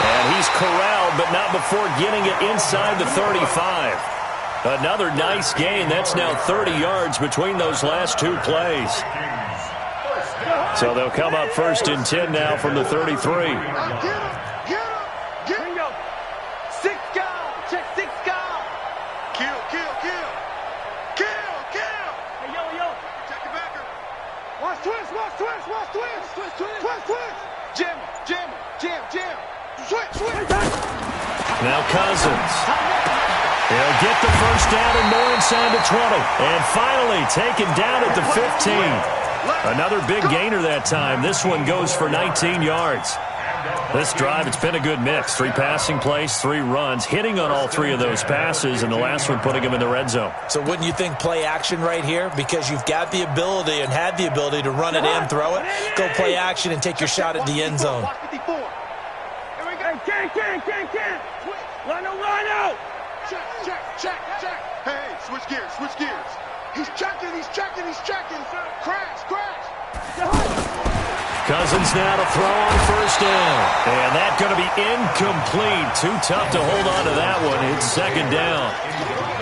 And he's corralled, but not before getting it inside the 35. Another nice gain. That's now 30 yards between those last 2 plays. So they'll come up 1st and 10 now from the 33. Get him. Bingo. 6 guard. Check 6 guard. Kill, kill, kill. Kill, kill. Hey, yo. Check the backer. Watch twist, watch twist, watch twist. Twist, twist. Jam. Switch. Now Cousins. He'll get the first down and more inside the 20. And finally taken down at the 15. Another big gainer that time. This one goes for 19 yards. This drive, it's been a good mix. 3 passing plays, 3 runs, hitting on all 3 of those passes, and the last one putting him in the red zone. So wouldn't you think play action right here? Because you've got the ability and had the ability to run it in, throw it, go play action and take your shot at the end zone. Here we go. Can't. Rhino. Check. Hey, switch gears. He's checking. Crash. Cousins now to throw on first down. And that's going to be incomplete. Too tough to hold on to that one. It's 2nd down.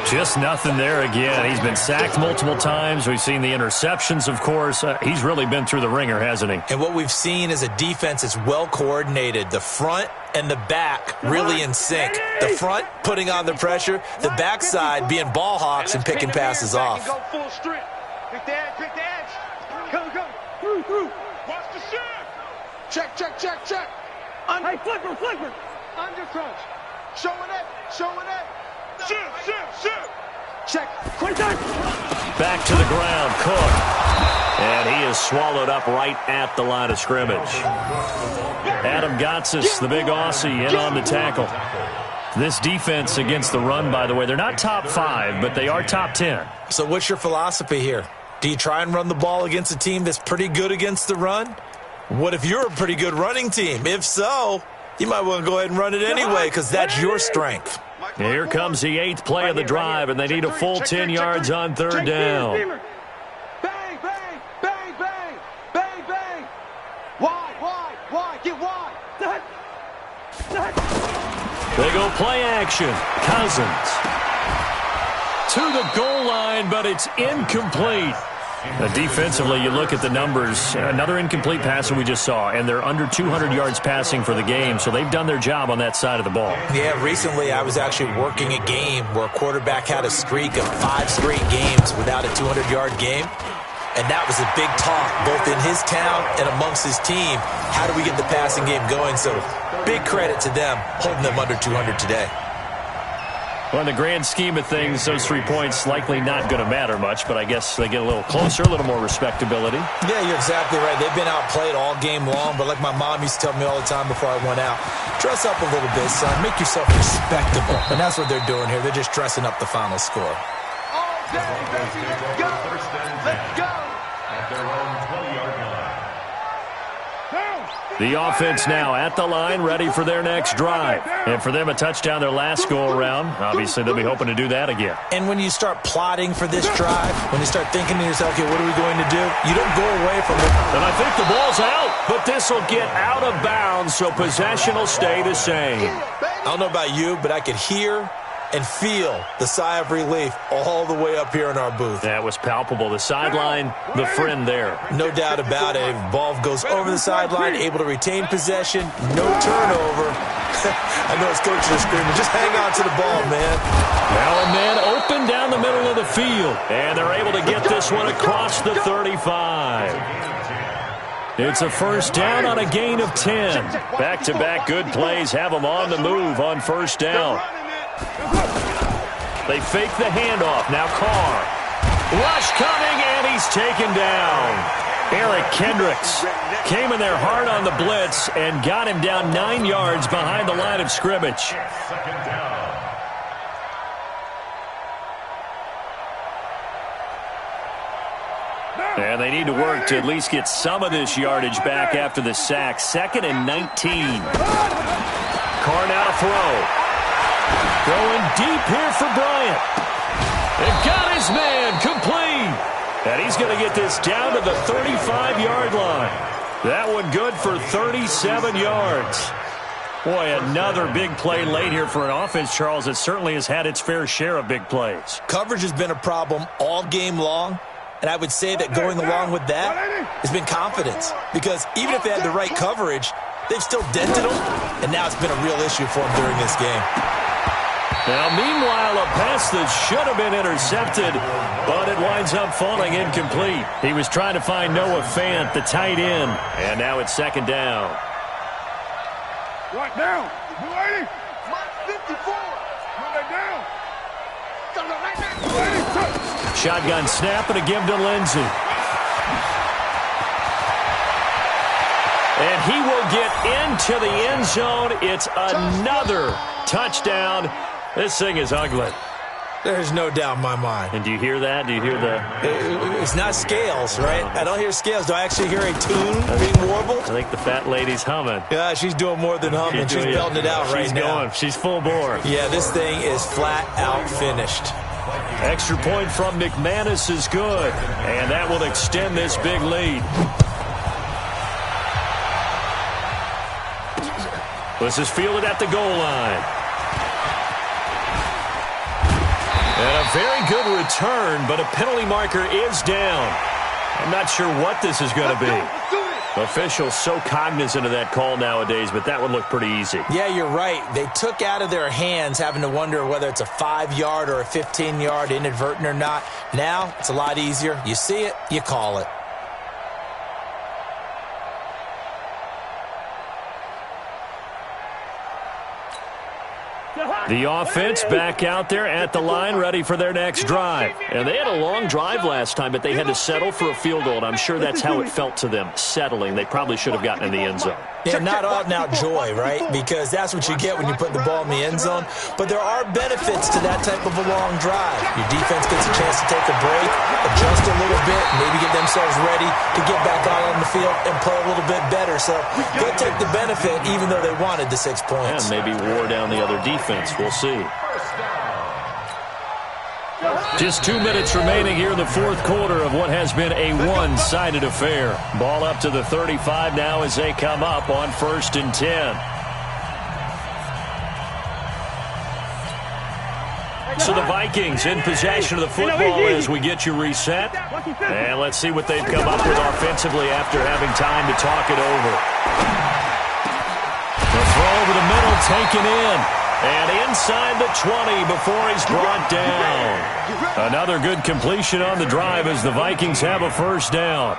Just nothing there again. He's been sacked multiple times. We've seen the interceptions, of course. He's really been through the ringer, hasn't he? And what we've seen is a defense that's well coordinated. The front and the back really in sync. The front putting on the pressure. The backside being ball hawks and picking passes off. Go full strip. Pick the edge. Go. Through. Watch the shift. Check. Hey, flipper. Under crunch. Showing it. Shift. Check. Back to the ground, Cook. And he is swallowed up right at the line of scrimmage. Adam Gotsis, the big Aussie, in on the tackle. This defense against the run, by the way, they're not top 5, but they are top 10. So what's your philosophy here? Do you try and run the ball against a team that's pretty good against the run? What if you're a pretty good running team? If so, you might want to go ahead and run it anyway because that's your strength. Here comes the 8th play of the drive, and they need a full 10 yards on third down. Bang, bang, bang, bang, bang, bang. Wide, get wide. They go play action. Cousins to the goal line, but it's incomplete. Defensively, you look at the numbers. Another incomplete passer we just saw, and they're under 200 yards passing for the game, so they've done their job on that side of the ball. Yeah, recently I was actually working a game where a quarterback had a streak of 5 straight games without a 200-yard game, and that was a big talk both in his town and amongst his team. How do we get the passing game going? So big credit to them holding them under 200 today. Well, in the grand scheme of things, those 3 points likely not going to matter much, but I guess they get a little closer, a little more respectability. Yeah, you're exactly right. They've been outplayed all game long, but like my mom used to tell me all the time before I went out, dress up a little bit, son. Make yourself respectable. And that's what they're doing here. They're just dressing up the final score. All day, baby, let's go. Let's go. At their own 20-yard line. The offense now at the line, ready for their next drive. And for them, a touchdown their last go-around. Obviously, they'll be hoping to do that again. And when you start plotting for this drive, when you start thinking to yourself, okay, what are we going to do? You don't go away from it. And I think the ball's out, but this will get out of bounds, so possession will stay the same. I don't know about you, but I could hear and feel the sigh of relief all the way up here in our booth. That was palpable. The sideline, the friend there. No doubt about it. Ball goes over the sideline, able to retain possession, no turnover. I know his coaches are screaming, just hang on to the ball, man. Now and then open down the middle of the field, and they're able to get this one across the 35. It's a first down on a gain of 10. Back-to-back good plays have them on the move on first down. They fake the handoff. Now Carr. Rush coming, and he's taken down. Eric Kendricks came in there hard on the blitz and got him down 9 yards behind the line of scrimmage. Second down. And they need to work to at least get some of this yardage back after the sack. 2nd and 19. Carr now to throw. Going deep here for Bryant. And got his man complete. And he's going to get this down to the 35-yard line. That one good for 37 yards. Boy, another big play late here for an offense, Charles, that certainly has had its fair share of big plays. Coverage has been a problem all game long. And I would say that going along with that has been confidence. Because even if they had the right coverage, they've still dented them. And now it's been a real issue for them during this game. Now, meanwhile, a pass that should have been intercepted, but it winds up falling incomplete. He was trying to find Noah Fant, the tight end, and now it's 2nd down. Right down. You ready? 54. Right down. Shotgun snap and a give to Lindsey. And he will get into the end zone. It's another touchdown. This thing is ugly. There's no doubt in my mind. And do you hear that? Do you hear the... It's not scales, right? I don't hear scales. Do I actually hear a tune being warbled? I think the fat lady's humming. Yeah, she's doing more than humming. She's belting it out right now. She's going. She's full bore. Yeah, this thing is flat out finished. Extra point from McManus is good. And that will extend this big lead. This is fielded at the goal line. And a very good return, but a penalty marker is down. I'm not sure what this is going to be. Officials so cognizant of that call nowadays, but that would look pretty easy. Yeah, you're right. They took out of their hands having to wonder whether it's a 5-yard or a 15-yard inadvertent or not. Now, it's a lot easier. You see it, you call it. The offense back out there at the line, ready for their next drive. And they had a long drive last time, but they had to settle for a field goal, and I'm sure that's how it felt to them, settling. They probably should have gotten in the end zone. Yeah, not out-and-out joy, right? Because that's what you get when you put the ball in the end zone. But there are benefits to that type of a long drive. Your defense gets a chance to take a break, adjust a little bit, maybe get themselves ready to get back out on the field and play a little bit better. So they'll take the benefit even though they wanted the 6 points. And maybe wore down the other defense. We'll see. Just 2 minutes remaining here in the fourth quarter of what has been a one-sided affair. Ball up to the 35 now as they come up on 1st and 10. So the Vikings in possession of the football as we get you reset. And let's see what they've come up with offensively after having time to talk it over. The throw over the middle taken in. And inside the 20 before he's brought down. Another good completion on the drive as the Vikings have a first down.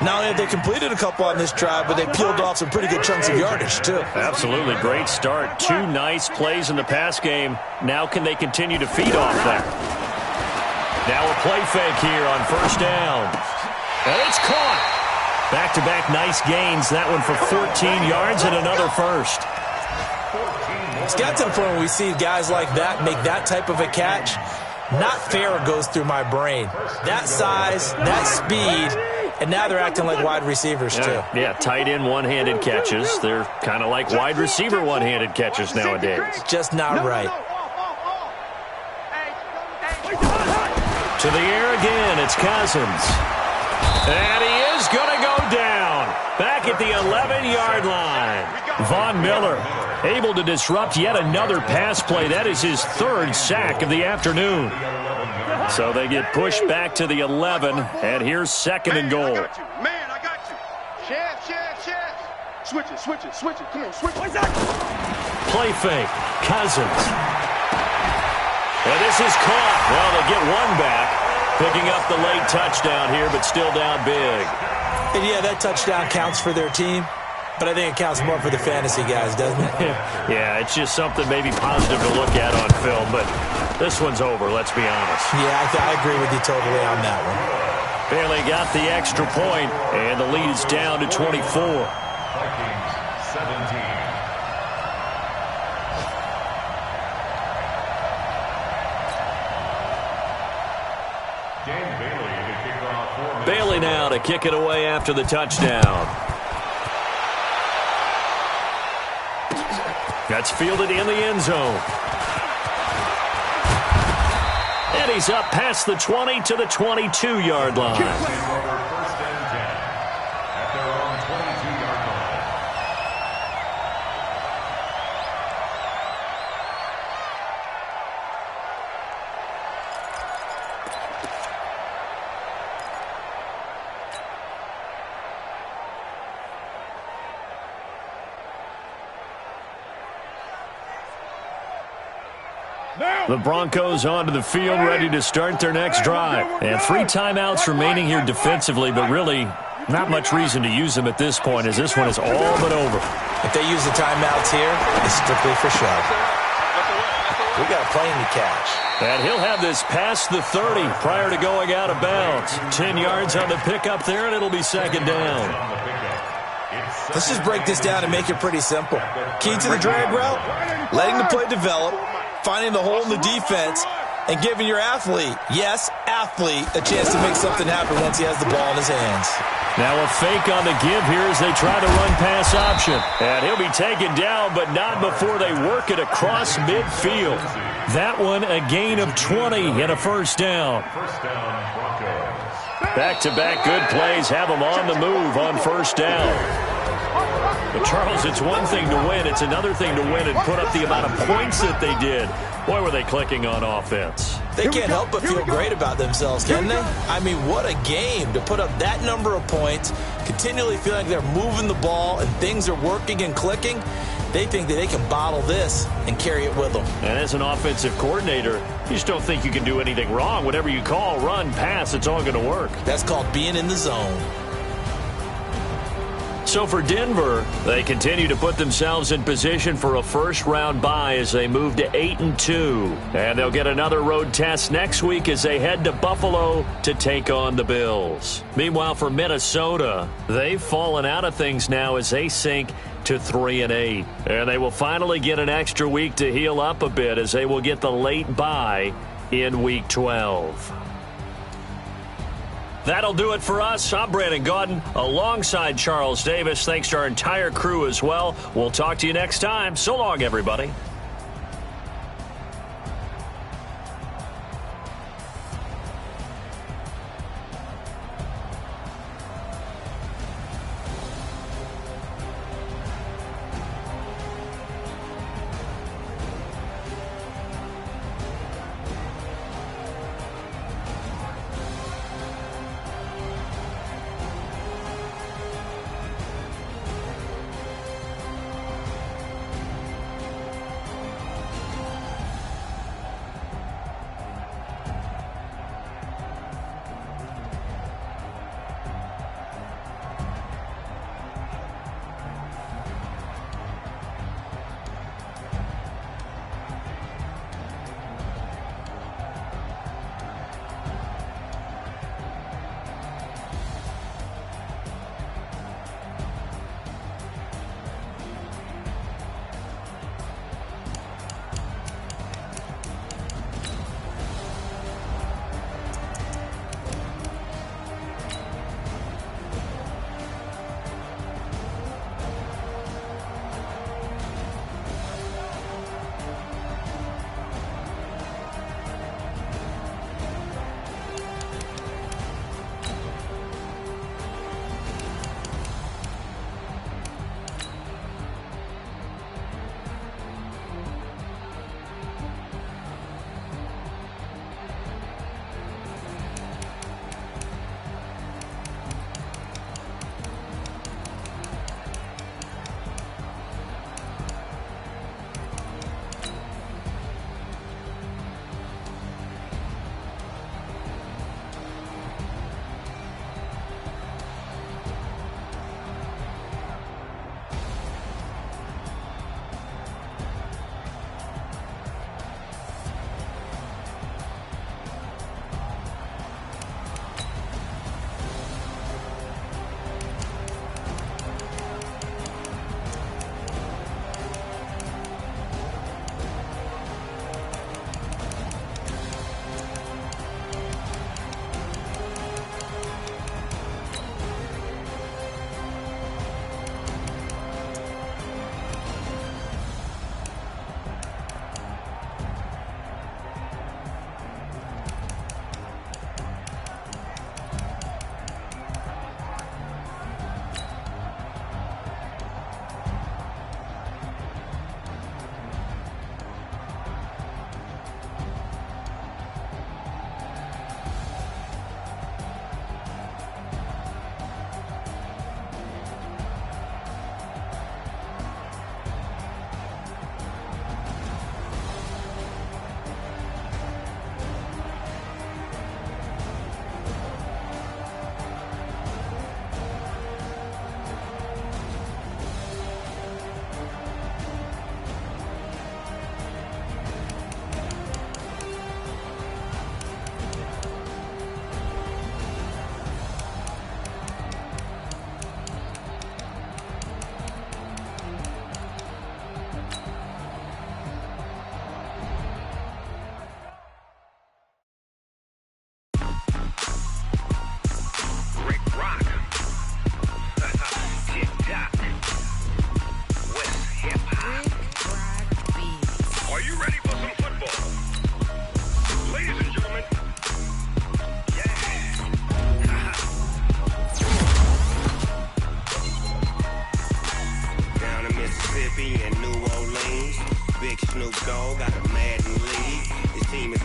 Not only have they completed a couple on this drive, but they peeled off some pretty good chunks of yardage, too. Absolutely. Great start. 2 nice plays in the pass game. Now can they continue to feed off that? Now a play fake here on first down. And it's caught. Back-to-back nice gains. That one for 14 yards and another first. It's got to the point where we see guys like that make that type of a catch. Not fair goes through my brain. That size, that speed, and now they're acting like wide receivers, too. Yeah, tight end one-handed catches. They're kind of like wide receiver one-handed catches nowadays. Just not right. To the air again, it's Cousins. And he is going to go down. Back at the 11-yard line. Von Miller able to disrupt yet another pass play. That is his 3rd sack of the afternoon. So they get pushed back to the 11, and here's 2nd and goal. Man, I got you. Chance. Switch it. Come on, switch it. Play fake. Cousins. And this is caught. Well, they get one back. Picking up the late touchdown here, but still down big. And yeah, that touchdown counts for their team, but I think it counts more for the fantasy guys, doesn't it? Yeah, it's just something maybe positive to look at on film, but this one's over, let's be honest. Yeah, I agree with you totally on that one. Bailey got the extra point, and the lead is down to 24. Vikings 17. Bailey now to kick it away after the touchdown. That's fielded in the end zone. And he's up past the 20 to the 22-yard line. The Broncos onto the field, ready to start their next drive. And 3 timeouts remaining here defensively, but really not much reason to use them at this point, as this one is all but over. If they use the timeouts here, it's strictly for show. We got a plane to catch. And he'll have this past the 30 prior to going out of bounds. 10 yards on the pickup there, and it'll be 2nd down. Let's just break this down and make it pretty simple. Key to the drag route, letting the play develop, finding the hole in the defense, and giving your athlete, yes, athlete, a chance to make something happen once he has the ball in his hands. Now a fake on the give here as they try to run pass option. And he'll be taken down, but not before they work it across midfield. That one a gain of 20 and a first down. Back-to-back good plays have them on the move on first down. But, Charles, it's one thing to win. It's another thing to win and put up the amount of points that they did. Boy, were they clicking on offense. They can't help but feel great about themselves, can they? I mean, what a game to put up that number of points, continually feeling like they're moving the ball and things are working and clicking. They think that they can bottle this and carry it with them. And as an offensive coordinator, you just don't think you can do anything wrong. Whatever you call, run, pass, it's all going to work. That's called being in the zone. So for Denver, they continue to put themselves in position for a first-round bye as they move to 8-2. And they'll get another road test next week as they head to Buffalo to take on the Bills. Meanwhile, for Minnesota, they've fallen out of things now as they sink to 3-8. And they will finally get an extra week to heal up a bit as they will get the late bye in Week 12. That'll do it for us. I'm Brandon Gaudin alongside Charles Davis. Thanks to our entire crew as well. We'll talk to you next time. So long, everybody.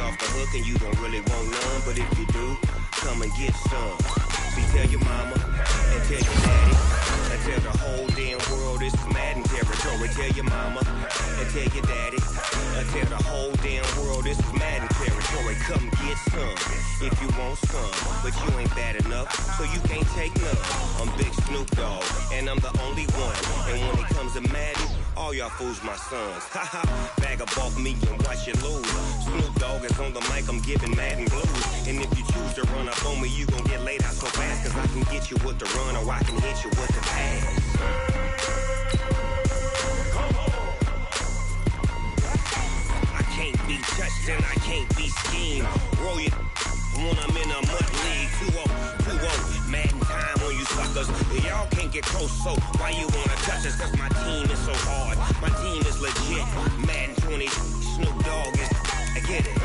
off the hook and you don't really want none, but if you do, come and get some. See, tell your mama and tell your daddy and tell the whole damn world this is Madden territory. Tell your mama and tell your daddy and tell the whole damn world this is Madden territory. Come get some if you want some, but you ain't bad enough, so you can't take none. I'm Big Snoop Dogg, and I'm the only one. And when it comes to Madden, all y'all fools my sons. Haha, bag up off me and watch you lose. Snoop Dogg is on the mic, I'm giving Madden blues. And if you choose to run up on me, you gon' get laid out so fast, cause I can get you with the run or I can hit you with the pass. I can't be touched and I can't be schemed. Roll it when I'm in a mud league. 2-0, Madden time on you suckers. Y'all can't get close, so why you wanna touch us? Cause my team is so hard, my team is legit. Madden 20, Snoop Dogg is, I get it.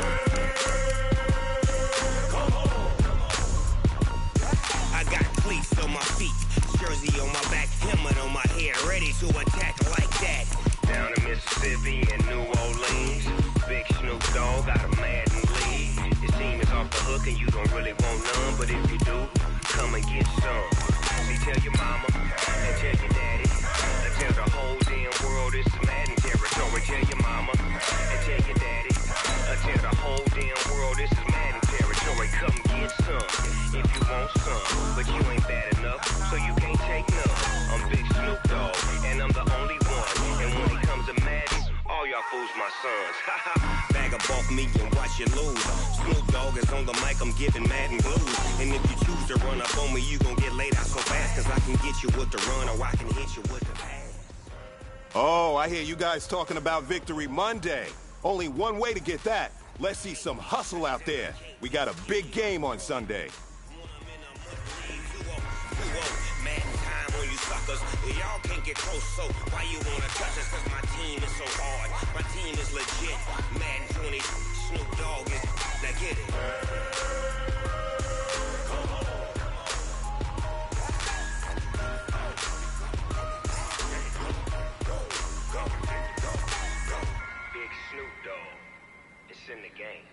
I got cleats on my feet, jersey on my back, helmet on my head, ready to attack like that. Down in Mississippi and New Orleans, Big Snoop Dogg got a Madden league. Your team is off the hook and you don't really want none, but if you do, come and get some. See, tell your mama and tell your daddy and tell the whole damn world this is Madden territory. Tell your mama and tell your daddy and tell the whole damn world this is Madden territory. Come get some if you want some, but you ain't bad enough, so you can't take none. I'm Big Snoop Dogg, and I'm the only one. And when it comes to Madden, all y'all fools my sons. Haha, bag up off me and watch you lose. Snoop Dogg is on the mic, I'm giving Madden blues. And if you choose to run up on me, you gon' get laid out so fast, cause I can get you with the run or I can hit you with the pass. Oh, I hear you guys talking about Victory Monday. Only one way to get that. Let's see some hustle out there. We got a big game on Sunday. Madden time on you suckers. Y'all can't get close, so why you wanna touch us? Cause my team is so hard, my team is legit. Madden 20, Snoop Dogg is, now get it. Big Snoop Dogg, it's in the game.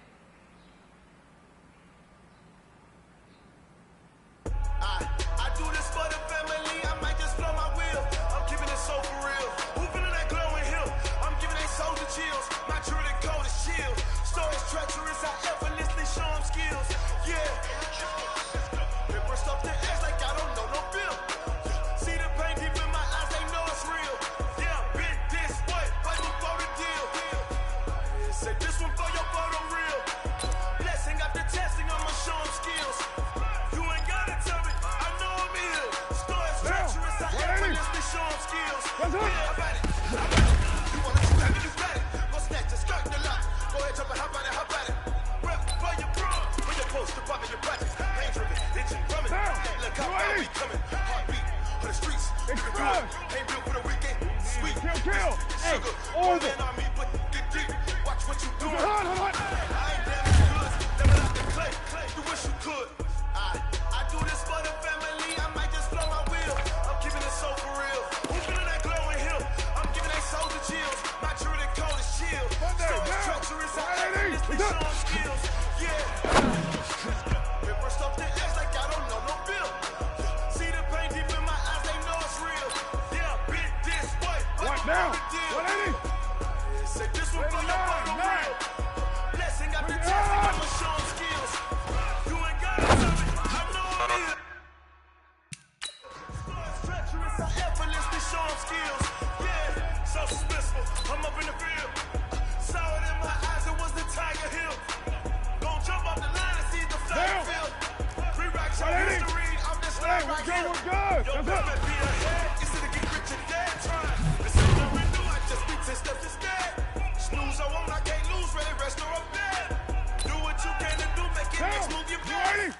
I do this for the family, I might just blow my wheel. I'm keeping it so for real. Who feeling that glowing hill? I'm giving they soldier chills. My truly code is chill. Stories treacherous, I effortlessly show them skills. Yeah. They burst off the edge like I don't know no bill. See the pain deep in my eyes, they know it's real. Yeah, been this way, right before the deal. Say this one for your photo real. Blessing after testing, I'ma show them skills. You ain't gotta tell me, I know I'm ill. Stories treacherous, I effortlessly show them skills. Yeah, I got it. You wanna shoot at me, you got it. Go snatch the skirt, the lock. Go ahead, jump and hop at it. Rep for your bro. When you're supposed to pop in your projects. Pain driven, itching, drumming. Look how far we coming. Heartbeat for the streets. Ain't built for the weekend. Sweet. Kill. Sugar. All in on me, but get deep. Watch what you doing. I ain't damn good. Never like the clay. You wish you could. I do this for the family. I might just blow my wheel. I'm keeping it so for real. Who feeling that glowing hill? I'm giving they soldier chills. My truly code is chill. Stories treacherous, I effortlessly show them skills. Yeah. They burst off the edge like I don't know no bill. See the pain deep in my eyes, they know it's real. Yeah, been this way. What now? Deal. 180. Say this one for your photo real. Blessing after testing, I'ma show them skills. You ain't gotta tell me, I know I'm ill. Stories treacherous, I effortlessly show them skills. Yeah, so suspenseful, I'm up in the field. Saw it in my eyes, it was the Tiger Hill. Gon' jump off the line and see the flag field. 3 racks on history, I'm this line right here. Yo, baby, be ahead, instead of get rich and dead trying. This ain't nothing new, I just be 10 steps instead. Snooze, I won't, I can't lose, ready, rest or I'm dead. Do what you can to do, make it next move you play.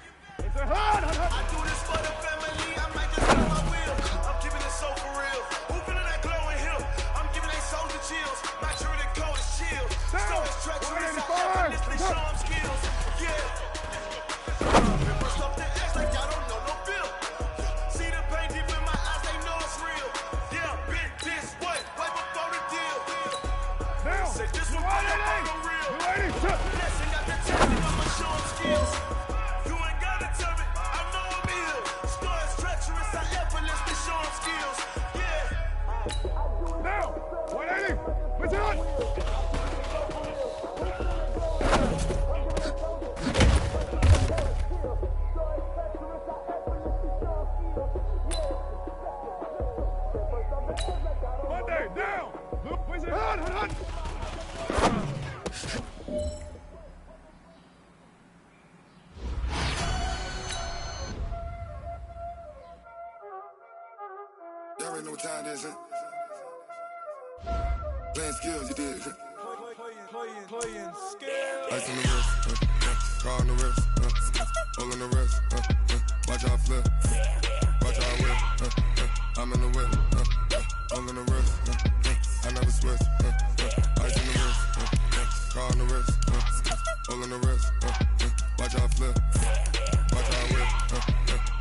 I do this for the family, I might just blow my wheel. I'm keeping it so for real. Who feeling that glowing hill? I'm giving they soldier chills. My truly code is chill. Stories treacherous, I effortlessly show them skills. Yeah. They burst off the edge like I don't know no bill. See the pain deep in my know what time it is, Playing skills, you did. Playing skills. Ice on the wrist, car on the wrist, hole in the wrist, watch how I flip, watch how I whip, I'm in the whip, hole in the wrist, I never switch, ice on the wrist, car on the wrist, hole in the wrist, watch how I flip, watch how I whip,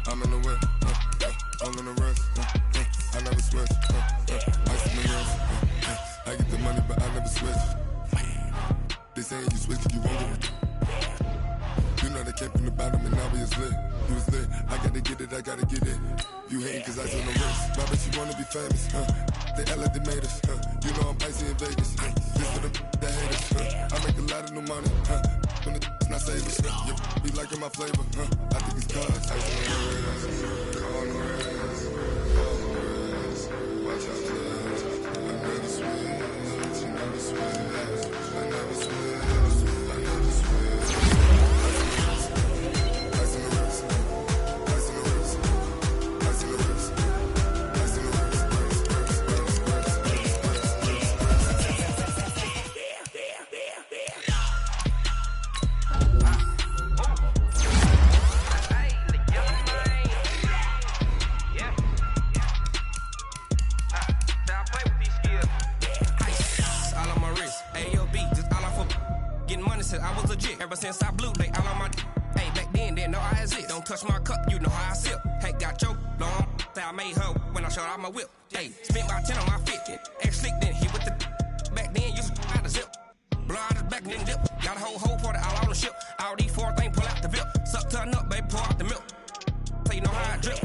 I'm in the whip, hole in the wrist, I never switch, ice on the wrist, I get the money but I never switch. They saying you switch, you won't get it. You know they came from the bottom and now we is lit. You was lit, I gotta get it, I gotta get it. You hating cause ice on the wrist. Why bet you wanna be famous, They act like they made us, You know I'm icy in Vegas, This for the that hate us, I make a lot of new money, When the not savers, Be liking my flavor, I think it's cause ice on the wrist, on the wrist, watch out, I never switch, you never switch. I never switch, I never switch. Ice in the wrist, ice in the wrist, ice in the wrist, ice in the wrist, I was legit ever since I blew they all on my hey back then didn't know I exist. Don't touch my cup, you know how I sip. Hey, got choked long that I made her when I showed out my whip. Hey, spent about 10 on my 50. Ex slick then hit with the back then used to out the zip. Blow out his back then dip. Got a whole party all on the ship. All these 4 things pull out the VIP. Suck turn up, baby, pour out the milk. So you know how I drip.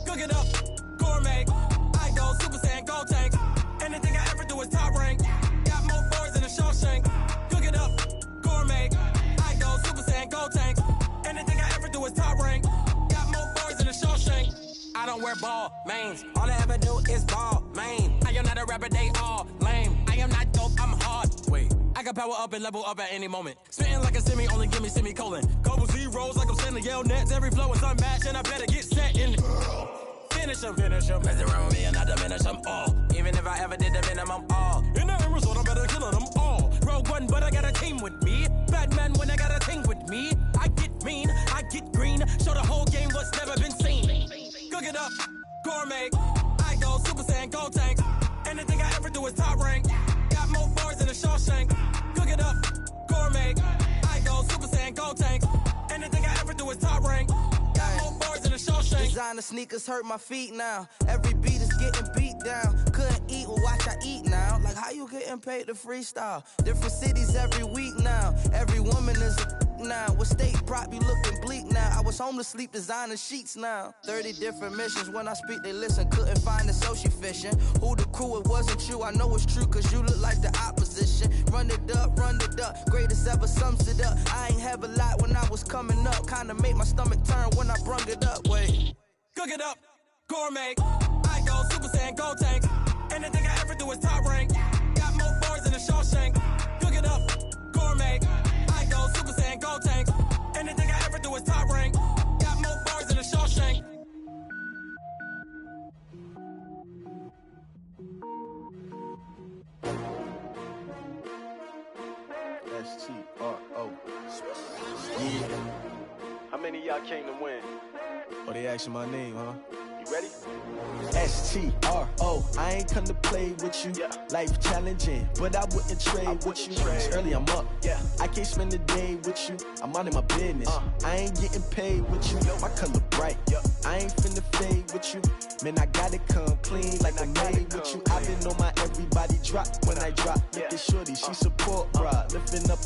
Cook it up, gourmet. I go Super Saiyan, gold tank. Anything I ever do is top rank. Got more boards than a Shawshank. Cook it up, gourmet. I go Super Saiyan, gold tank. Anything I ever do is top rank. Got more boards than a Shawshank. I don't wear ball mains. All I ever do is ball main. I am not a rapper, they all lame. I am not dope, I'm hard. Wait, I can power up and level up at any moment. Spitting like a semi, only give me semicolon. Couple zeros like I'm sending yell nets. Every flow is unmatched and I better get set in. Finish them. Mess around with me and I diminish them all. Even if I ever did the minimum all. In the end result, I'm better killing them all. Rogue One, but I got a team with me. Batman when I got a thing with me. I get mean, I get green. Show the whole game what's never been seen. Cook it up, gourmet. I go Super Saiyan, gold tank. Anything I ever do is top rank. Got more bars than a Shawshank. Cook it up, gourmet. I go Super Saiyan, gold tank. Anything I ever do is top rank. Got more bars than a Shawshank. Designer sneakers hurt my feet now. Every beat is getting beat down. Couldn't eat, well watch I eat now. Like how you getting paid to freestyle? Different cities every week now. Every woman is a now. With state prop, you looking bleak now. I was home to sleep, designer sheets now. 30 different missions. When I speak, they listen. Couldn't find it, so she fishing. Who the crew? It wasn't you. I know it's true, cause you look like the opposition. Run it up. Greatest ever sums it up. I ain't have a lot when I was coming up. Kinda made my stomach turn when I brung it up. Wait. Cook it up, gourmet. I go Super Saiyan, gold tank. Anything I ever do is top rank. Got more bars than a Shawshank. Cook it up, gourmet. I go Super Saiyan, gold tank. Anything I ever do is top rank. Got more I came to win. Oh, they asking my name, huh? You ready? S-T-R-O, I ain't come to play with you. Yeah. Life challenging, but I wouldn't trade with you. It's early, I'm up. Yeah. I can't spend the day with you. I'm minding my business. I ain't getting paid with you. My color bright. I ain't finna fade with you. Man, I gotta come clean like I'm made with you. I've been on my everybody drop when I drop. Look at shorty, she support, bruh. Lifting up.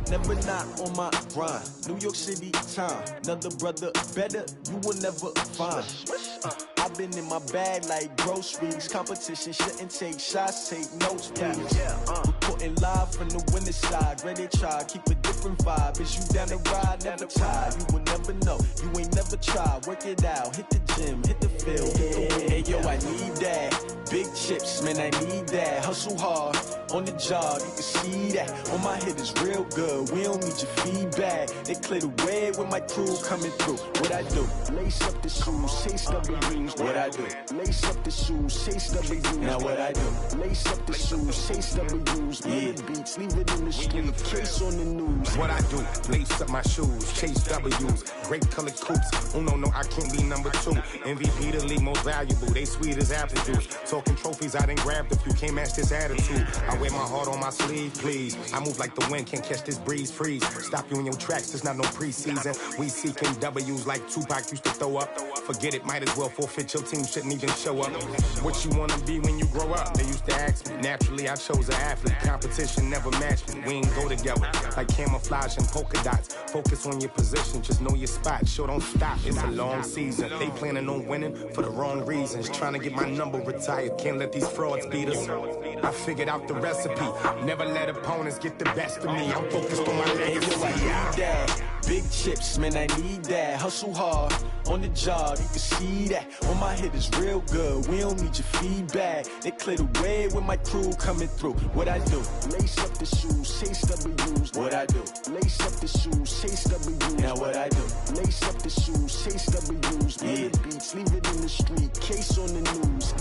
Never not on my grind. New York City time. Another brother better, you will never find. I've been in my bag like groceries. Competition shouldn't take shots, take notes, please. Reporting live from the winning side. Ready to try, keep a different vibe. Is you down the ride, never tired. You will never know, you ain't never tried. Work it out, hit the gym, hit the field, hit the wind. Hey yo, I need that. Big chips, man, I need that. Hustle hard, on the job, you can see that. On my head is real good, we don't need your feedback. They clear the way with my crew coming through. What I do? Lace up the shoes, chase W's. What I do? Lace up the shoes, chase W's. Now what I do? Lace up the shoes, chase W's. Yeah. Beats, leave it in the street, case on the news. What I do? Lace up my shoes, chase W's. Great colored coops. Oh no, I can't be number 2. MVP the league most valuable. They sweet as apple juice. Talking trophies, I done grabbed a few. Can't match this attitude. I wear my heart on my sleeve, please. I move like the wind, can't catch this breeze, freeze. Stop you in your tracks, there's not no preseason. We seeking W's like Tupac used to throw up. Forget it, might as well forfeit. Your team shouldn't even show up. What you wanna be when you grow up? They used to ask me. Naturally, I chose an athlete. Competition never matched me. We ain't go together like camouflage and polka dots. Focus on your position, just know your spot. Sure, don't stop. It's a long season. They planning on winning for the wrong reasons. Trying to get my number retired. Can't let these frauds beat us. I figured out the recipe. Never let opponents get the best of me. I'm focused on my legacy. I need that. Big chips, man, I need that. Hustle hard, on the job, you can see that. On my head is real good, we don't need your feedback. They clear the way with my crew coming through. What I do? Lace up the shoes, chase W's. What I do? Lace up the shoes, chase W's. Now what I do? Lace up the shoes, chase W's. Yeah. Beats, leave it in the street, case on the news.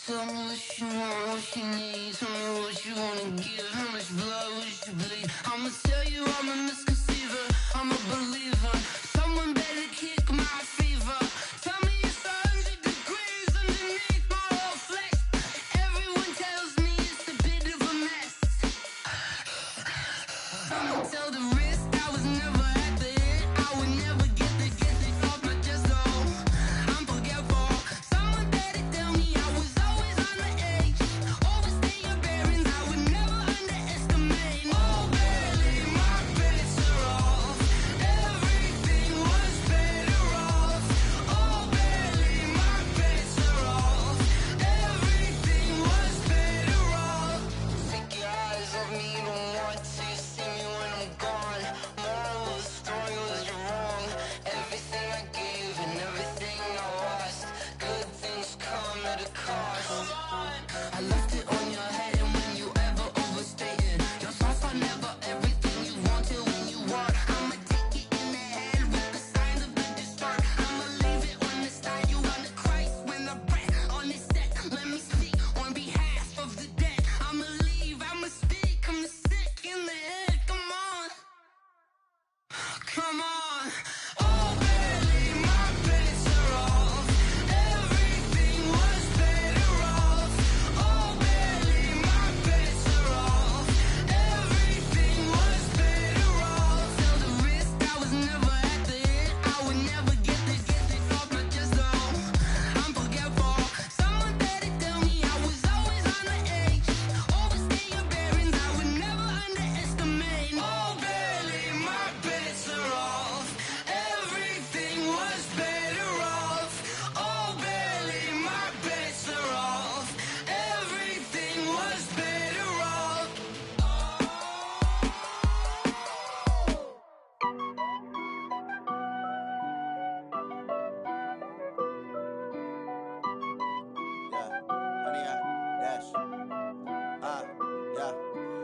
Tell me what you want, what you need. Tell me what you wanna give. How much blood would you bleed? I'ma tell you I'm a misconceiver. I'm a believer. Someone better kick my fever. Tell me it's 100 degrees underneath my whole flesh. Everyone tells me it's a bit of a mess. I'ma tell the risk I was never at the end. I would never get it off my chest. Oh, I'm forgetful. Someone better tell me I was always on the edge. Overstay your bearings, I would never underestimate. Oh, barely, my bets are off. Everything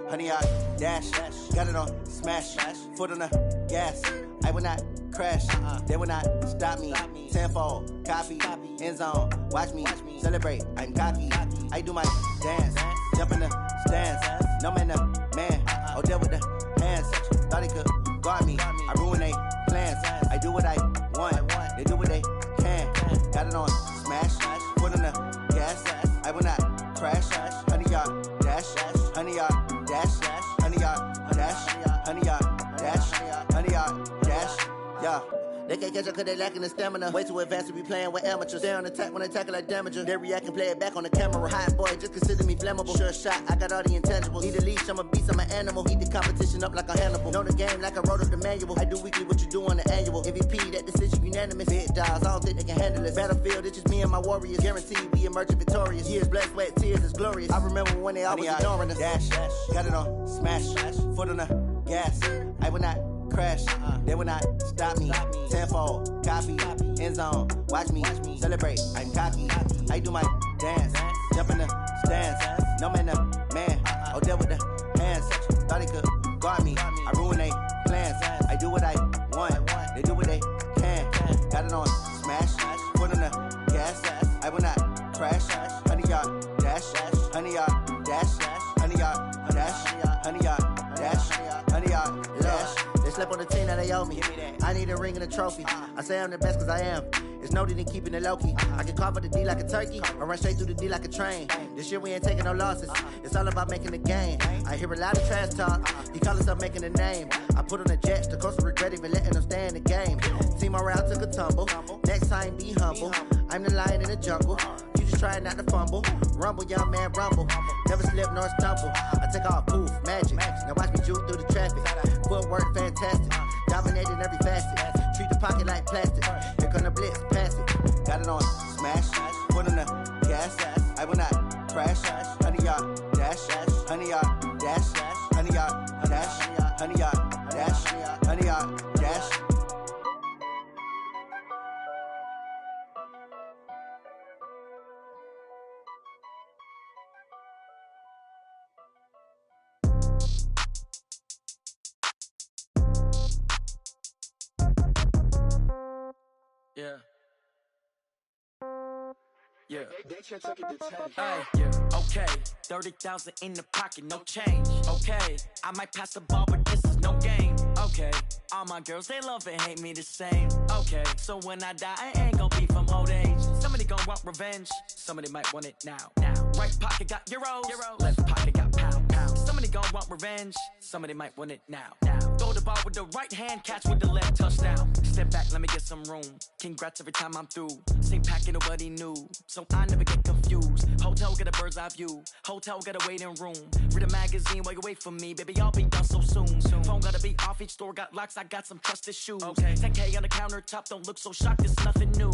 honey, I dash. Got it on smash, foot on the gas. I will not crash, they will not stop me. Tenfold, copy, end zone, watch me celebrate. I'm cocky, I do my dance, jump in the stands. No man, man, oh, deal with the hands. Thought he could guard me, I ruin they plans. I do what I want, they do what they can. Got it on smash, foot on the gas. I will not crash, honey, y'all dash, honey, y'all dash, honey, y'all dash, honey, y'all dash, honey, y'all dash, yeah. They can't catch up cause they lacking the stamina. Way too advanced to be playing with amateurs. They on attack when they tackle like damager. They react and play it back on the camera. Hot boy, just consider me flammable. Sure shot, I got all the intangibles. Need a leash, I'm a beast, I'm an animal. Eat the competition up like a Hannibal. Know the game like I wrote up the manual. I do weekly what you do on the annual. MVP, that decision unanimous. Big dogs, I don't think they can handle it. Battlefield, it's just me and my warriors. Guaranteed we emerge victorious. Years, blood, sweat, tears, it's glorious. I remember when they always ignoring us. Dash, got it on smash, foot on the gas. I will not crash, they will not stop me. Tenfold, copy, end zone, watch me celebrate. I'm cocky, I do my dance, jump in the stands. No man, man, oh, deal with the hands. Thought he could guard me, I ruin they plans. I do what I want, they do what they can. Got it on smash, foot on the gas. I will not crash, honey, y'all dash, honey, y'all dash, honey, y'all dash, honey, y'all dash, honey, y'all dash. They slept on the team that they owe me. I need a ring and a trophy. I say I'm the best cause I am. It's no need in keeping it low-key. I can carve up the D like a turkey or run straight through the D like a train. This year we ain't taking no losses. It's all about making the game. I hear a lot of trash talk. He call himself making a name. I put on the Jets. The coach will regret even letting them stay in the game. Team morale took a tumble. Next time be humble. I'm the lion in the jungle. You just try not to fumble. Rumble, young man, rumble. Never slip nor stumble. I take off, poof, magic. Now watch me juke through the traffic. Footwork fantastic. Dominating every facet. Treat the pocket like plastic. Here come the blitz, pass it. Got it on smash. Foot on the gas. I will not crash. Honey, y'all dash. Honey, y'all dash. Honey, y'all dash. Honey, y'all dash. Honey, y'all dash. Yeah. Yeah. Hey, yeah. Okay. 30,000 in the pocket, no change. Okay. I might pass the ball, but this is no game. Okay. All my girls, they love and hate me the same. Okay. So when I die, I ain't gon' be from old age. Somebody gon' want revenge. Somebody might want it now. Right pocket got euros. Left pocket got pound. Somebody gon' want revenge. Somebody might want it now. Throw the ball with the right hand, catch with the left, touchdown. Step back, let me get some room. Congrats every time I'm through. Same packet, nobody knew. So I never get confused. Hotel get a bird's eye view. Hotel get a waiting room. Read a magazine while you wait for me. Baby, I'll be done so soon. Phone gotta be off, each store got locks. I got some trusted shoes. 10K on the countertop, don't look so shocked, it's nothing new.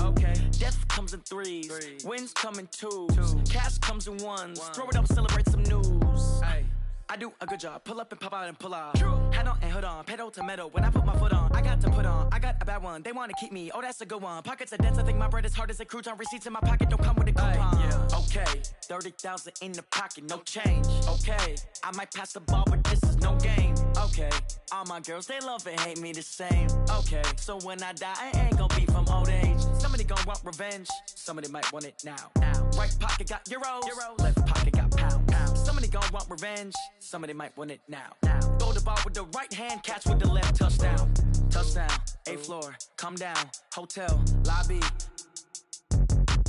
Death comes in threes. Wins come in twos. Cash comes in ones. Throw it up, celebrate some news. I do a good job. Pull up and pop out and pull out. Head on and hood on. Pedal to metal. When I put my foot on, I got to put on. I got a bad one. They want to keep me. Oh, that's a good one. Pockets are dense. I think my bread is hard as a crouton. Receipts in my pocket don't come with a coupon. Okay. 30,000 in the pocket. No change. Okay. I might pass the ball, but this is no game. Okay. All my girls, they love and hate me the same. Okay. So when I die, I ain't gonna be from old age. Somebody gon' want revenge. Somebody might want it now. Right pocket got euros. Left pocket got pound. Somebody gon' want revenge. Somebody might want it now. Throw the ball with the right hand, catch with the left, touchdown. Touchdown, 8th floor, come down, hotel, lobby.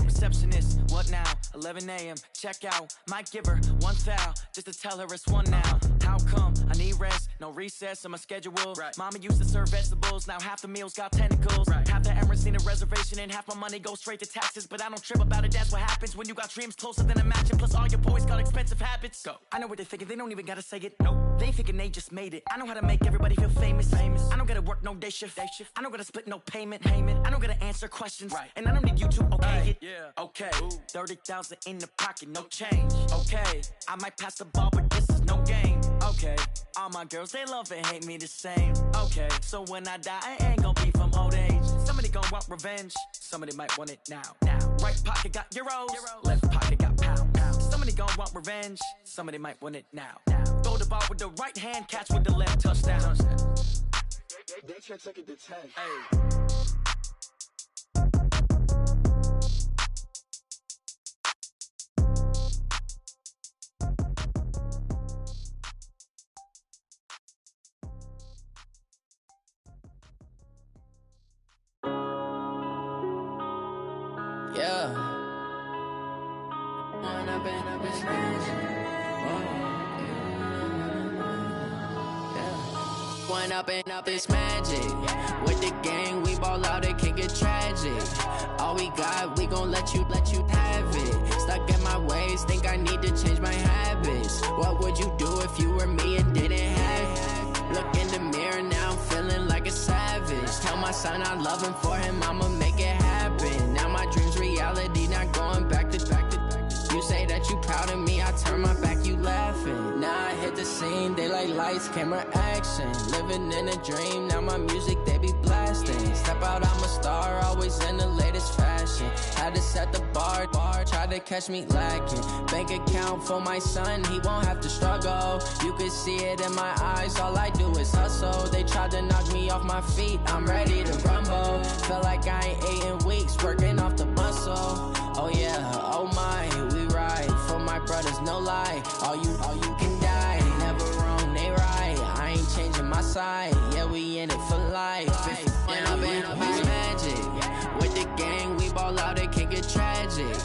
Receptionist, what now? 11 a.m., check out. Might give her one foul, just to tell her it's one now. How come? I need rest, no recess in my schedule. Mama used to serve vegetables, now half the meals got tentacles. Half the Emirates need a reservation and half my money goes straight to taxes. But I don't trip about it, that's what happens when you got dreams closer than a matching. Plus all your boys got expensive habits. Go. I know what they're thinking, they don't even gotta say it. Nope. They thinking they just made it. I know how to make everybody feel famous. I don't gotta work no day shift. I don't gotta split no payment. I don't gotta answer questions. And I don't need you to okay it. Okay, 30,000 in the pocket, no change. Okay, I might pass the ball, but this is no game. Okay, all my girls, they love and hate me the same. Okay, so when I die, I ain't gonna be from old age. Somebody gon' want revenge. Somebody might want it now. Right pocket got euros. Left pocket got pound. Somebody gon' want revenge. Somebody might want it now. Throw the ball with the the right hand, catch with the left touchdown. They should take it to 10. Hey. Yeah. One up and up is magic. With the gang, we ball out, it can get tragic. All we got, we gon' let you have it. Stuck in my ways, think I need to change my habits. What would you do if you were me and didn't have it? Look in the mirror, now I'm feeling like a savage. Tell my son I love him, for him I'ma make it happen. Now my dream's reality, not going back to. You say that you proud of me, I turn my back, you laughing. Now I hit the scene, they like lights, camera, action. Living in a dream, now my music, they be blasting. Step out, I'm a star, always in the latest fashion. Had to set the bar, try to catch me lacking. Bank account for my son, he won't have to struggle. You can see it in my eyes, all I do is hustle. They tried to knock me off my feet, I'm ready to rumble. Feel like I ain't ate in weeks, working off the muscle. Oh yeah, oh my, we ride for my brothers, no lie. All you can die, never wrong, they right. I ain't changing my side, yeah, we in it for life. If when I've been up is magic. With the gang, we ball out, it can get tragic.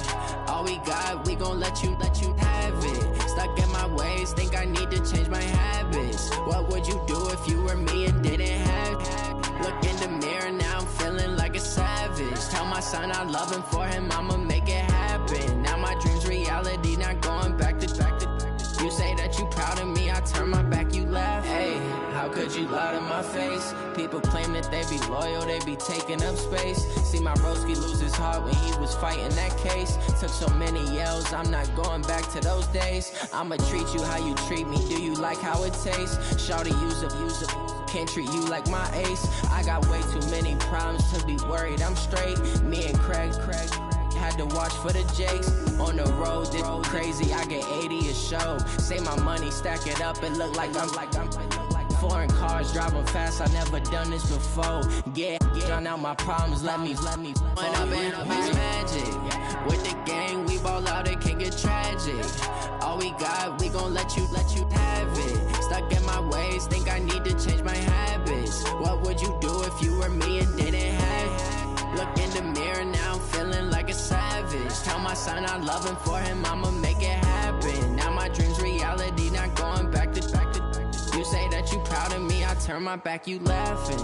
All we got, we gon' let you have it. Stuck in my ways, think I need to change my habits. What would you do if you were me and didn't have it? Look in the mirror, now I'm feeling like a savage. Tell my son I love him, for him I'ma make it happen. Now my dream's reality, not going back to. You say that you proud of me, I turn my back, you laugh. Hey, how could you lie to my face? People claim that they be loyal, they be taking up space. See my broski lose his heart when he was fighting that case. Took so many yells, I'm not going back to those days. I'ma treat you how you treat me, do you like how it tastes? Shawty, use up, can't treat you like my ace. I got way too many problems to be worried, I'm straight. Me and Craig had to watch for the Jakes. On the road, this crazy, I get 80 a show. Say my money, stack it up, it look like I'm foreign cars, driving fast, I never done this before. Yeah, drown out my problems, let me When I've been up is magic. With the gang, we ball out, it can get tragic. All we got, we gon' let you have it. Stuck in my ways, think I need to change my habits. What would you do if you were me and didn't have it? Look in the mirror, now I'm feeling like a savage. Tell my son I love him, for him I'ma make it happen. Now my dream's reality, not going back to. You say that you proud of me, I turn my back, you laughing.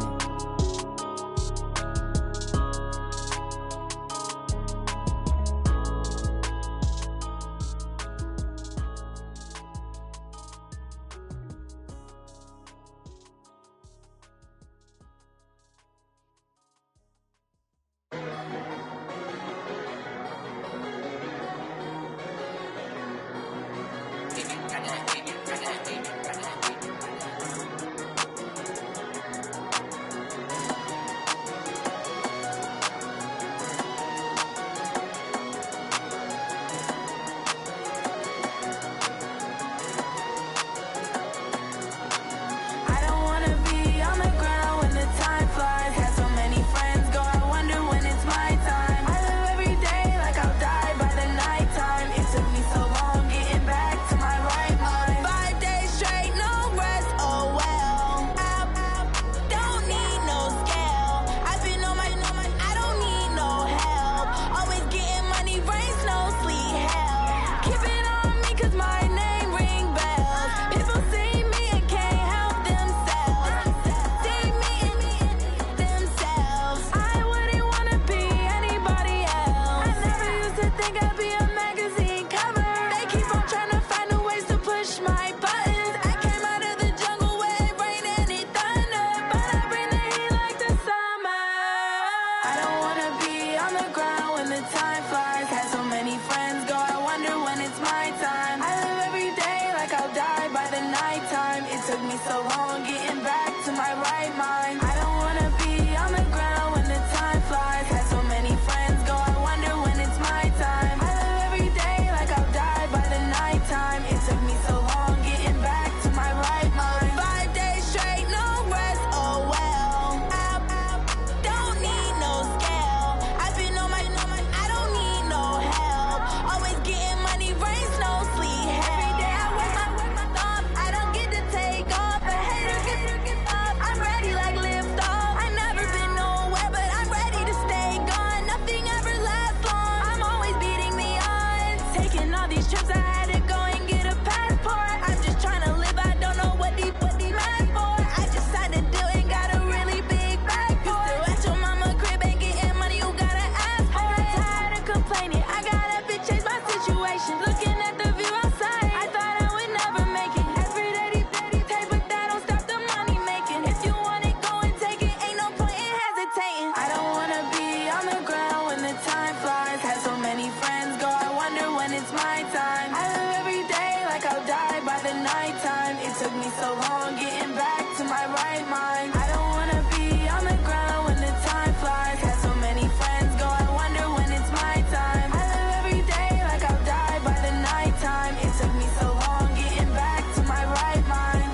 so long getting back to my right mind. I don't wanna be on the ground when the time flies. Had so many friends go, I wonder when it's my time. I live every day like I'll die by the nighttime. It took me so long getting back to my right mind.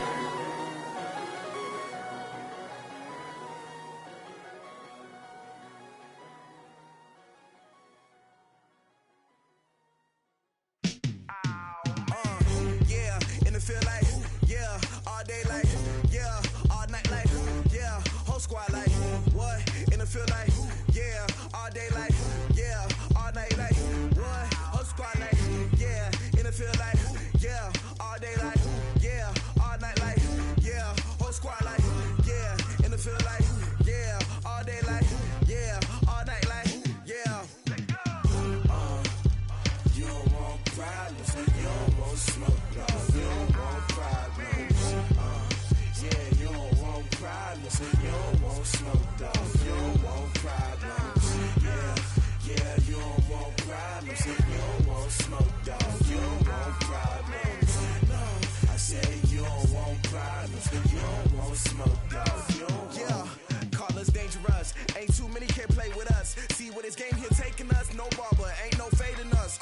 Yeah, and it feel like, yeah, all day like, yeah, all night like, yeah, whole squad like, what? And it feel like, yeah, all day like, yeah, all night like, what? Whole squad like, yeah, and it feel like, yeah, all day like, yeah, all night like, yeah, whole squad like, yeah, and it feel like, yeah, all day like, yeah, all night like, yeah. You don't want problems, you don't want smoke, no, you don't want problems. Yeah, you don't want problems, you don't want smoke, dog, you don't want problems. Yeah, you don't want problems, you don't want smoke, dog, you don't want problems. No, I say you don't want problems, you don't want smoke, dog, you don't want. Yeah, call us dangerous, ain't too many can play with us. See what this game here taking us, no barber, ain't no fading us.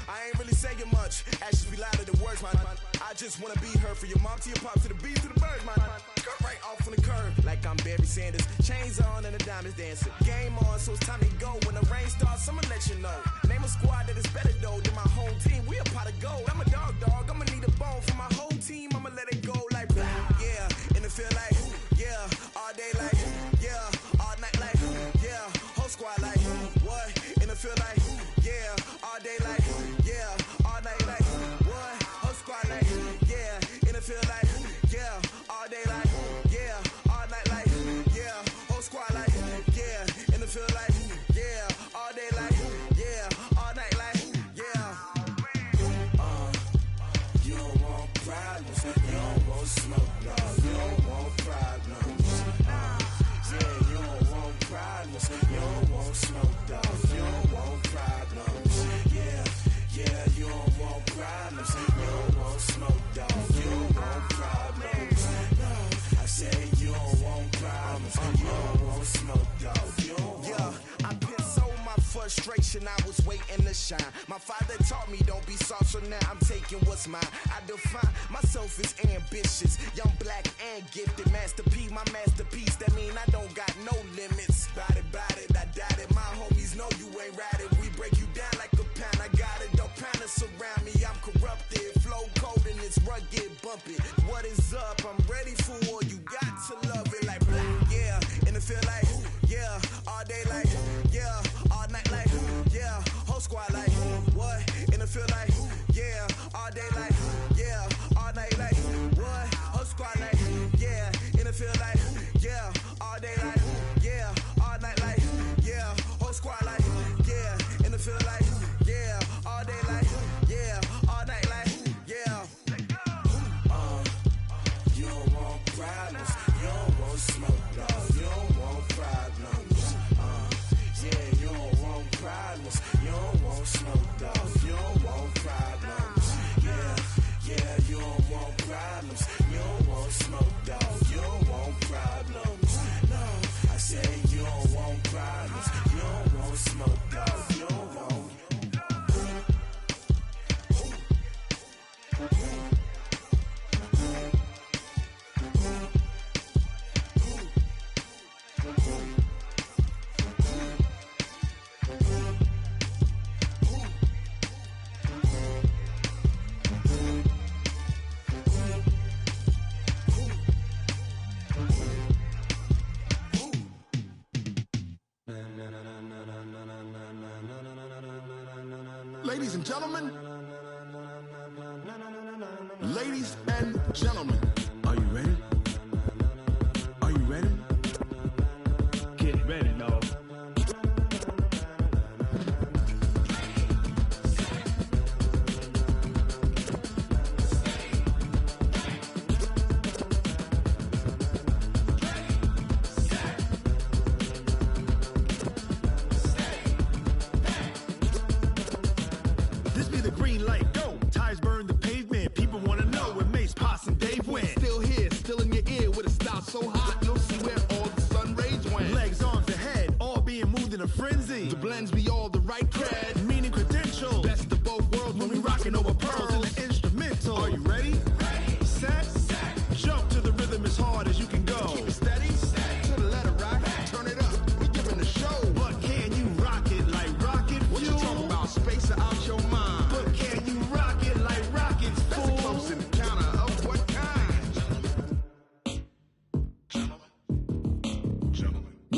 I ain't really saying much, actions be louder than words, man. I just wanna be heard, for your mom to your pop, to the beat, to the bird, man. Cut right off on the curb, like I'm Barry Sanders. Chains on and the diamonds dancing. Game on, so it's time to go. When the rain starts, I'ma let you know. Name a squad that is better though than my home team. We a pot of gold. I'm a dog, I'ma need a bone for my whole team. I'ma let it go like, yeah, and it feel like, yeah, all day like, yeah, all night like, yeah, whole squad like, what? And it feel like, yeah, all day like, yeah, all night like, what? Whole squad like, yeah, and it feel like, yeah, all day like, yeah, all night like, yeah, whole squad like, yeah, and it feel like, yeah, all day like, yeah, all night like, yeah. You don't want problems, you don't want smoke, no, you don't want problems. Yeah, you don't want problems, you don't want smoke, dog, you don't want problems. Yeah, you don't want problems, you don't want smoke, dog, you don't want problems. No, I say you don't want problems, you don't want smoke, dog, you don't want. Yeah, I pissed so my frustration, I was waiting to shine. My father taught me don't be soft, so now I'm taking what's mine. I define myself as ambitious, young, black, and gifted. Master P, my masterpiece, that mean I don't got no limits. Bout it, I doubt it. My homies know you ain't ratted. We break you down like a pound, I got it. Don't pound us around me, I'm corrupted. Flow cold and it's rugged, bump it. What is up? I'm ready for war, you got to love it like black. Yeah, and it feel like, yeah, all day like, yeah, all night like, yeah, whole squad like, what? And it feel like, yeah, all day like, yeah, all night like, what? Whole squad like, yeah, and it feel like, yeah, all day like, yeah, all night like, yeah, whole squad like, yeah, and it feel like, yeah, all day like, yeah, all night like, yeah. You don't want problems, you don't want smoke, dog, you don't want problems. Yeah, you don't want problems, you don't want smoke, dog, you don't want problems. Yeah, you don't want problems, you don't want smoke, dog, you don't want problems. No, I say you don't want problems, you don't want smoke, dog, you don't want. Ladies and gentlemen, ladies and gentlemen, are you ready? Are you ready? Get ready, dog. This be the green light, go. Tires burn the pavement. People wanna know when Mace, Poss, and Dave went.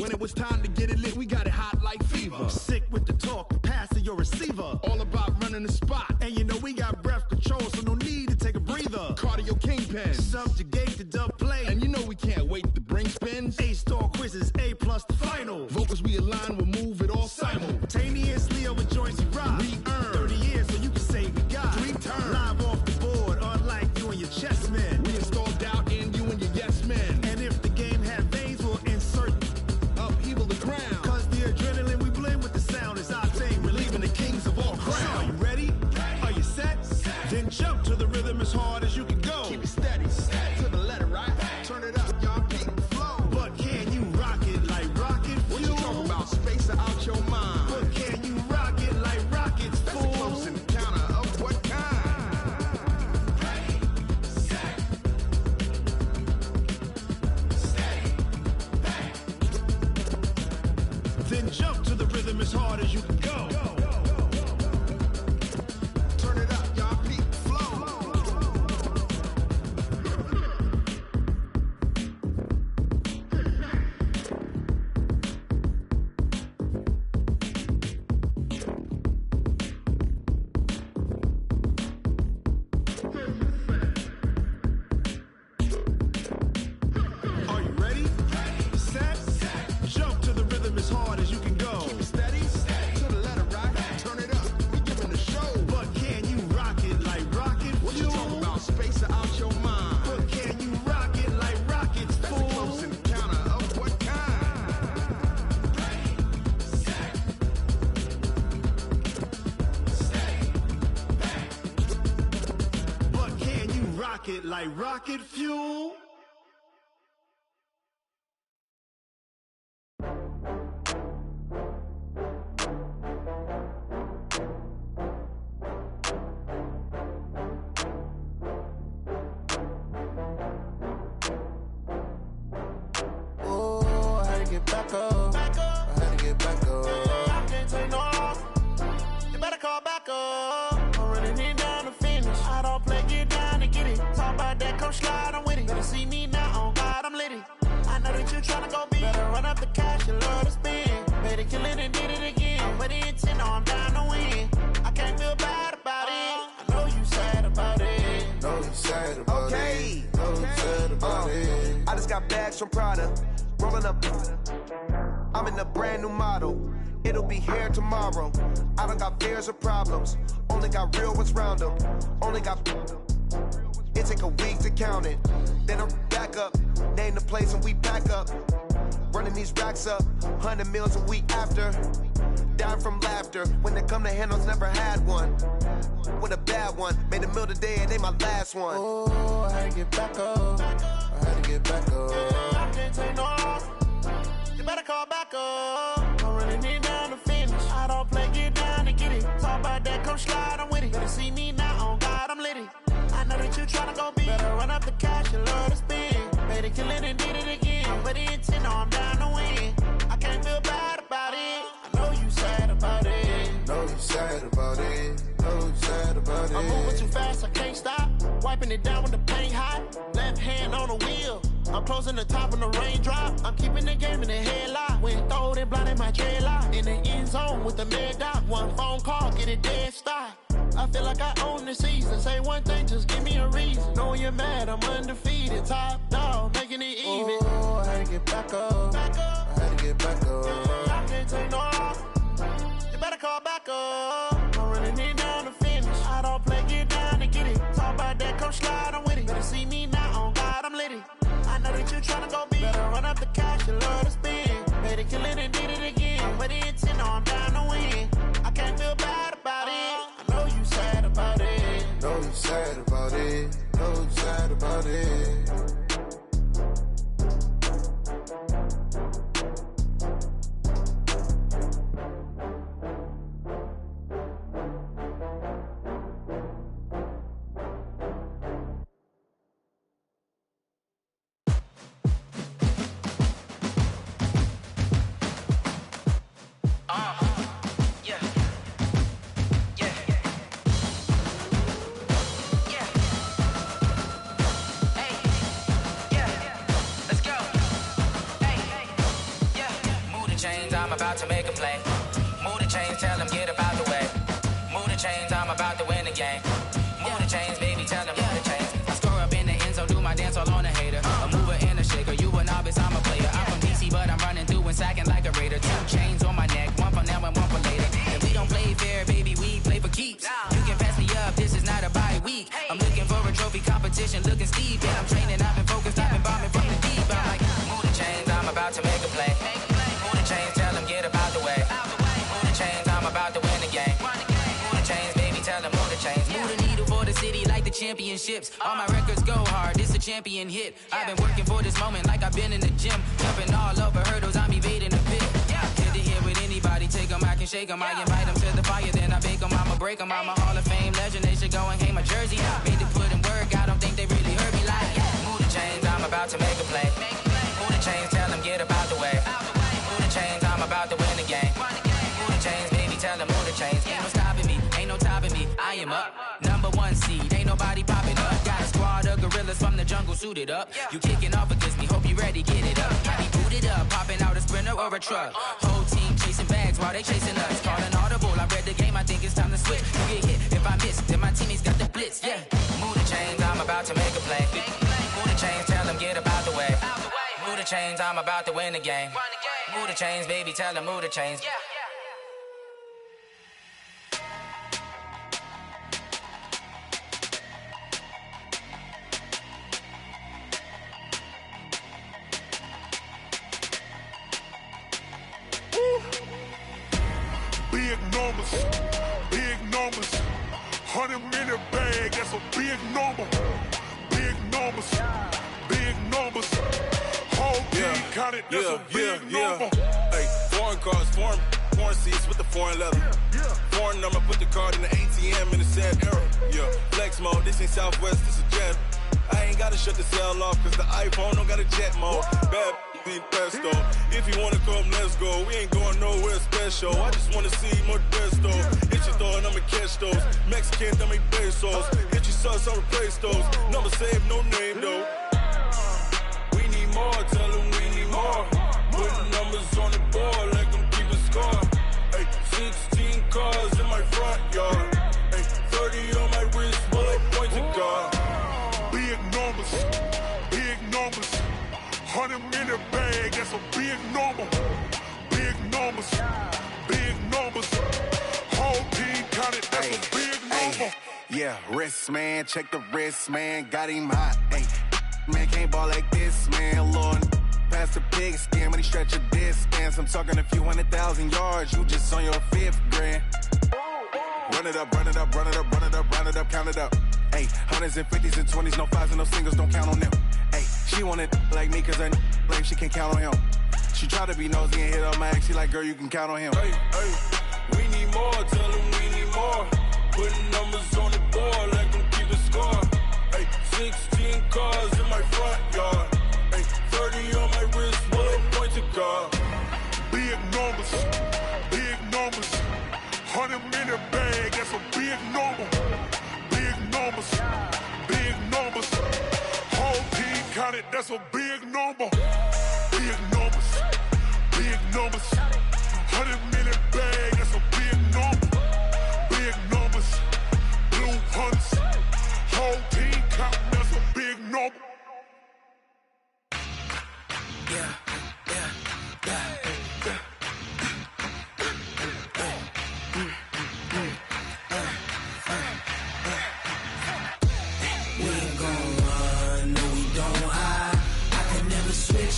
When it was time to get it lit, we got it hot like fever. I'm sick with the talk, pass to your receiver. All about running the spot. And you know we got breath control, so no need to take a breather. Cardio kingpin, subjugate the dub play. And you know we can't wait to bring spins. A-star quizzes, A+ the final. Vocals we align, we'll move it all simultaneously over joints we rock. We earn 30 years so you can say we got 3 turns. Live off the board, unlike you and your chess men. We install doubt in you and your yes men. And if the game had veins, we'll insert upheaval the ground. Cause the adrenaline we blend with the sound is our thing, relieving the kings of all crowns. So are you ready? Are you set? Then jump to the rhythm as hard as you can go. Keep it steady, to the letter, right? Turn it up, y'all, keep it flow. But can you rock it like rocket fuel? What you talking about? Space out your mind. But can you rock it like rockets, fool? That's a close encounter of what kind? Ready, set, steady, bang. Then jump to the rhythm as hard as you can go. Turn it up, y'all, keep it flow. Are you ready? Set, jump to the rhythm as hard as you can go. Keep it steady, to the letter, right? Turn it up, we giving the show. But can you rock it like rocket fuel? What you talking about? Space out your mind. But can you rock it like rockets, fool? That's a close encounter of what kind? Ready, set, steady, bang. But can you rock it like rocket fuel? Oh, I had to get back up. I had to get back up. I can't take no loss. You better call back up. I'm running it down to finish. I don't play, get down to get it. Talk about that, come slide, I'm with it. Better see me now, on God, I'm litty. I know that you tryna go big. Better run up the cash, you love to spend. Better kill it and did it again. I'm with the intent, no, I'm down to win. I can't feel bad about it. I know you sad about it. Know you sad about it. Know you sad about it. I just got bags from Prada, rolling up. I'm in a brand new model. It'll be here tomorrow. I don't got fears or problems. Only got real ones round them. Only got. It take a week to count it. Then I'm back up. Name the place and we back up. Running these racks up. 100 meals a week after. Dying from laughter. When they come to handles, never had one. With a bad one. Made a meal today and they my last one. Oh, I had to get back up. I had to get back up. I can't take no loss. You better call back up. I'm running it down to finish. I don't play, get down to get it. Talk about that, come slide, I'm with it. Better see me now, on God, I'm litty. I know that you tryna go big. Better run up the cash, you love to spend. Better kill it and did it again. I'm with the intent, no, I'm down to win. I can't feel bad about it. I know you sad about it. Know you sad about it. Know you sad about it. I'm moving too fast, I can't stop. Wiping it down with the paint hot. Left hand on the wheel. I'm closing the top when the raindrop. I'm keeping the game in the headlock. When throwed and blinded my dreadlock. In the end zone with the mad dot. One phone call, get it dead stop. I feel like I own the season. Say one thing, just give me a reason. Knowing you're mad, I'm undefeated. Top dog, making it even. Oh, I had to get back up. I had to get back up. I can't take no loss. You better call back up. I'm running it down to finish. I don't play, get down to get it. Talk about that, come slide, I'm with it. Better see me now, on God, I'm litty. I know that you tryna go big. Better run up the cash, you love to spend. Better kill it and did it again. I'm with the intent, no, I'm down to win. I can't feel bad about it. I know you sad about it. Know you sad about it. Know you sad about it. I'm about to make a play. Move the chains, tell them get up out the way. Move the chains, I'm about to win the game. Move the chains, baby, tell them move the chains. I score up in the end zone, do my dance all on a hater. A mover and a shaker, you a novice, I'm a player. I'm from DC, but I'm running through and sacking like a raider. 2 chains on my neck, one for now and one for later. And we don't play fair, baby, we play for keeps. You can pass me up, this is not a bye week. I'm looking for a trophy competition, looking steep. And I'm training, I've been focused, I've been bombing from the deep. I'm like, move the chains, I'm about to make a play. Move the chains, tell them get up out the way. Move the chains, I'm about to win the game. Move the chains, baby, tell them move the chains. Move the needle for the city like the championships. All my records go hard, this a champion hit. I've been working for this moment like I've been in the gym. Jumping all over hurdles, I'm evading the pit. Hit to hit with anybody, take them, I can shake them. I invite them to the fire, then I bake them, I'ma break them. I'm a Hall of Fame legend, they should go and hang my jersey. Made to put in work, I don't think they really heard me like. Move the chains, I'm about to make a play. Move the chains, tell them get up out the way. Move the chains, I'm about to win the game. Move the chains, baby, tell them move the chains. Ain't no stopping me, ain't no topping me, I am up. Number 1 seed, ain't nobody popping up. Got a squad of gorillas from the jungle suited up. You kicking off against me, hope you ready, get it up. I be booted up, popping out a sprinter or a truck. Whole team chasing bags while they chasing us. Calling audible, I read the game, I think it's time to switch. You get hit, if I miss, then my teammates got the blitz, yeah. Move the chains, I'm about to make a play. Move the chains, tell them get up out the way. Move the chains, I'm about to win the game. Move the chains, baby, tell them move the chains. Big numbers, big numbers. 100-minute bag, that's a big number. Big numbers, big numbers. Whole team counted, that's a big number. Hey, foreign cars, foreign seats with the foreign leather. Foreign number, put the card in the ATM in the sad era. Yeah, flex mode, this ain't Southwest, this is jet. I ain't gotta shut the cell off, cause the iPhone don't got a jet mode. Bad need pesto. If you wanna come, let's go. We ain't going nowhere special. I just wanna see more desto. Hit your thought, I'ma catch those. Mexican, I make pesos. Hit your sus, I'll replace those. Number saved, no name though. We need more, tell them we need more. Putting numbers on the board, like them keep a score. Hey, 16 cars in my front yard. Hey, 30 on my wrist, bullet pointed guard. Big numbers, big numbers. 100-minute bag, that's a big number. Big numbers, big numbers. Whole team counted, that's a big number. Yeah, wrist man, check the wrist man, got him hot. Ay, man can't ball like this, man. Lord, past the pig skin when he stretch a distance. I'm talking a few 100,000 yards, you just on your 5th grand. Run it up, run it up, run it up, run it up, run it up, count it up. Ay, 100s and 50s and 20s, no 5s and no singles, don't count on them. Ay, she wanted like me cause her like she can't count on him. She tried to be nosy and hit up my ex, she like, girl, you can count on him. Hey, we need more, tell them we need more. Putting numbers on the board, like them keep a score. Hey, 16 cars in my front yard. Hey, 30 on my wrist, bullet pointed guard. Big numbers, big numbers. 100-minute bag, that's a big number. Big numbers, big numbers. Whole team counted, that's a big number. Big numbers, big numbers. 100-minute bag, that's a big number. Big numbers, blue hunts. Whole team counting, that's a big number.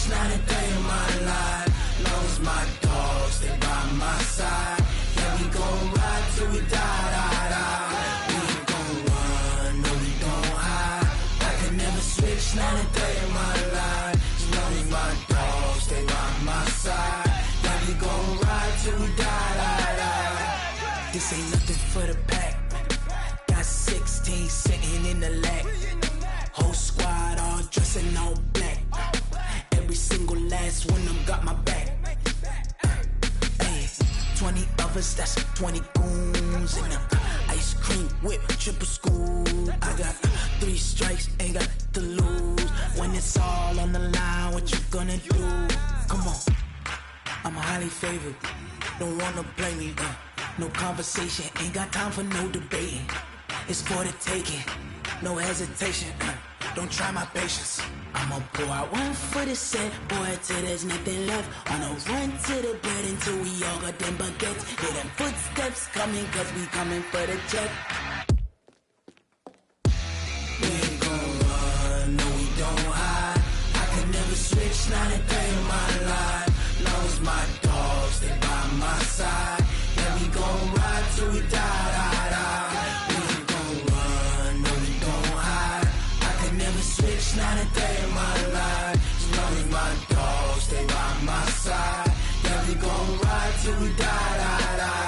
Not a day in my life. Long as my dogs stay by my side. Yeah, we gon' ride till we die, die, die. We ain't gon' run, no, we don't hide. I can never switch, not a day in my life. As long as my dogs stay by my side. Yeah, we gon' ride till we die, die, die. This ain't nothing for the pack. Got 16 sitting in the lap. Whole squad all dressing all black. Every single last one of them got my back. Ay, 20 of us, that's 20 goons in them. Ice cream whip, triple scoop. I got 3 strikes, ain't got to lose. When it's all on the line, what you gonna do? Come on. I'm highly favored. Don't wanna blame me. No conversation, ain't got time for no debating. It's for the taking, no hesitation. Don't try my patience. I'ma pour out one for the set, boy, till there's nothing left. On a run to the bread until we all got them baguettes. Hear them footsteps coming, cause we coming for the check. We ain't gon' run, no we don't hide. I can never switch, not a day in my life. Long as my dogs, they by my side. Yeah, we gon' ride till we die, die, die. We ain't gon' run, no we don't hide. I can never switch, not a day in my life. As long as my dogs, stay by my side. Yeah, we gon' ride till we die, die, die.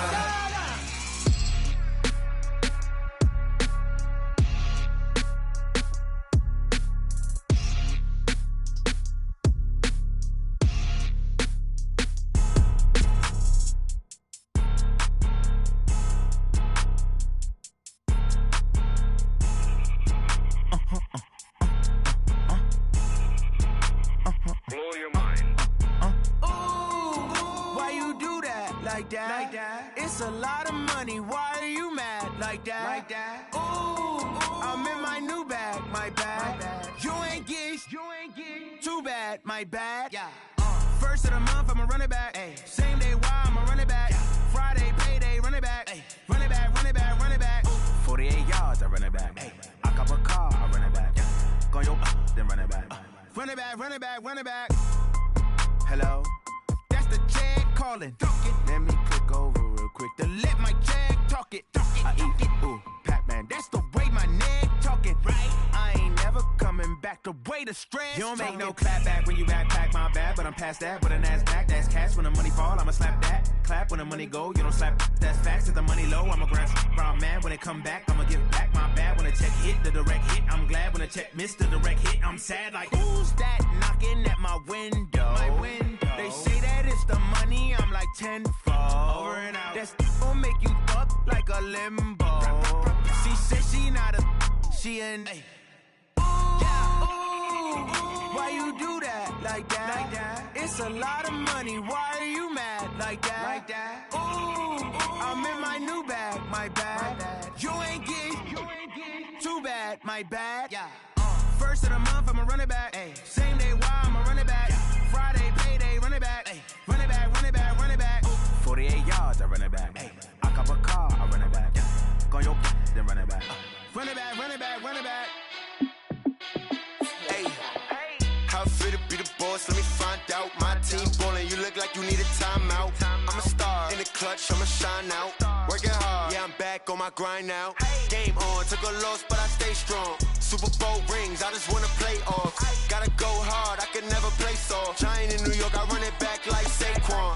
It's a lot of money, why are you mad like that? Ooh, I'm in my new bag, my bad. You ain't get, too bad, my bad. Yeah. First of the month, I'ma run it back. Ay. Same day, why I'ma run it back. Friday, payday, run it back. Ay. Run it back, run it back, run it back. 48 yards, I run it back. Ay. I cop a car, I run it back. Go your then run it back. Run it back, run it back, run it back. Hello? That's the jag calling. Let me click over real quick to let my jag talk it. I eat it, ooh, Pac-Man. That's the way my neck talking. Right? I ain't never coming back. The way the stress. You don't make no clap back when you backpack, my bad. But I'm past that. With a NASDAQ, that's cash. When the money fall, I'ma slap that. Clap when the money go, you don't slap. That's facts. If the money low, I'ma grab brown man. When it come back, I'ma give back my bad. When the check hit, the direct hit. I'm glad when the check missed the direct hit. I'm sad like, who's that knocking at my window? My window. They say that it's the money, I'm like tenfold. Over and out. That's gon' make you up like a limbo. She said she not a, she an. Ay. Ooh, why you do that like that? It's a lot of money, why are you mad like that? Ooh, I'm in my new bag, my bad. You ain't get, too bad, my bad. Yeah. First of the month, I'ma run it back. Ay. Same day, why I'ma run it back. Friday, payday, run it back. Ay. Run it back, run it back, run it back. 48 yards, I run it back. Ay. I cop a car, I run it back. Go your then run it back. Run it back, run it back, run it back. Hey, how fit to be the boss? Let me find out. My team ballin', you look like you need a timeout. I'm a star in the clutch, I'ma shine out. Working hard, yeah, I'm back on my grind now. Game on, took a loss, but I stay strong. Super Bowl rings, I just wanna play off. Gotta go hard, I can never play soft. Giant in New York, I run it back like Saquon.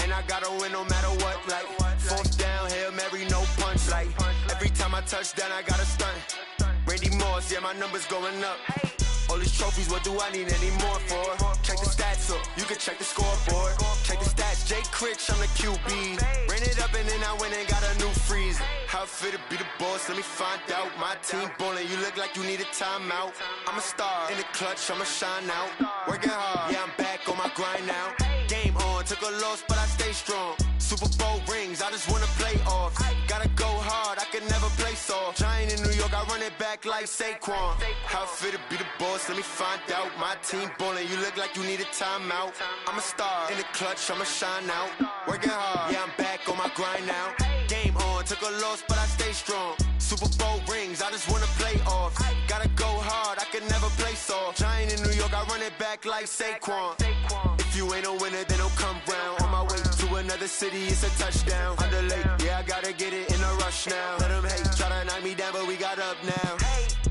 And I gotta win no matter what, like fourth down, Hail Mary, no punch. Like every time I touch down, I gotta stunt. Randy Moss, yeah, my numbers going up. All these trophies, what do I need any more for? Check the stats up, you can check the scoreboard. Check the stats, Jay Critch, I'm the QB. Ran it up and then I went and got a new freezer. How fit to be the boss, let me find out. My team ballin', you look like you need a timeout. I'm a star in the clutch, I'ma shine out. Working hard, yeah, I'm back on my grind now. Game on, took a loss, but I stay strong. Super Bowl rings, I just wanna play off. Gotta go hard, I can never play soft. Giant in New York, I run it back like Saquon. How fit to be the boss, let me find out. My team ballin', you look like you need a timeout. I'm a star in the clutch, I'ma shine out. Working hard, yeah, I'm back on my grind now. Game on, took a loss, but I stay strong. Super Bowl rings, I just wanna play off. Gotta go hard, I can never play soft. Giant in New York, I run it back like Saquon. If you ain't a winner, then don't come round. On my way to another city, it's a touchdown. Underlay, yeah, I gotta get it in a rush now. Let them hate, try to knock me down, but we got up now.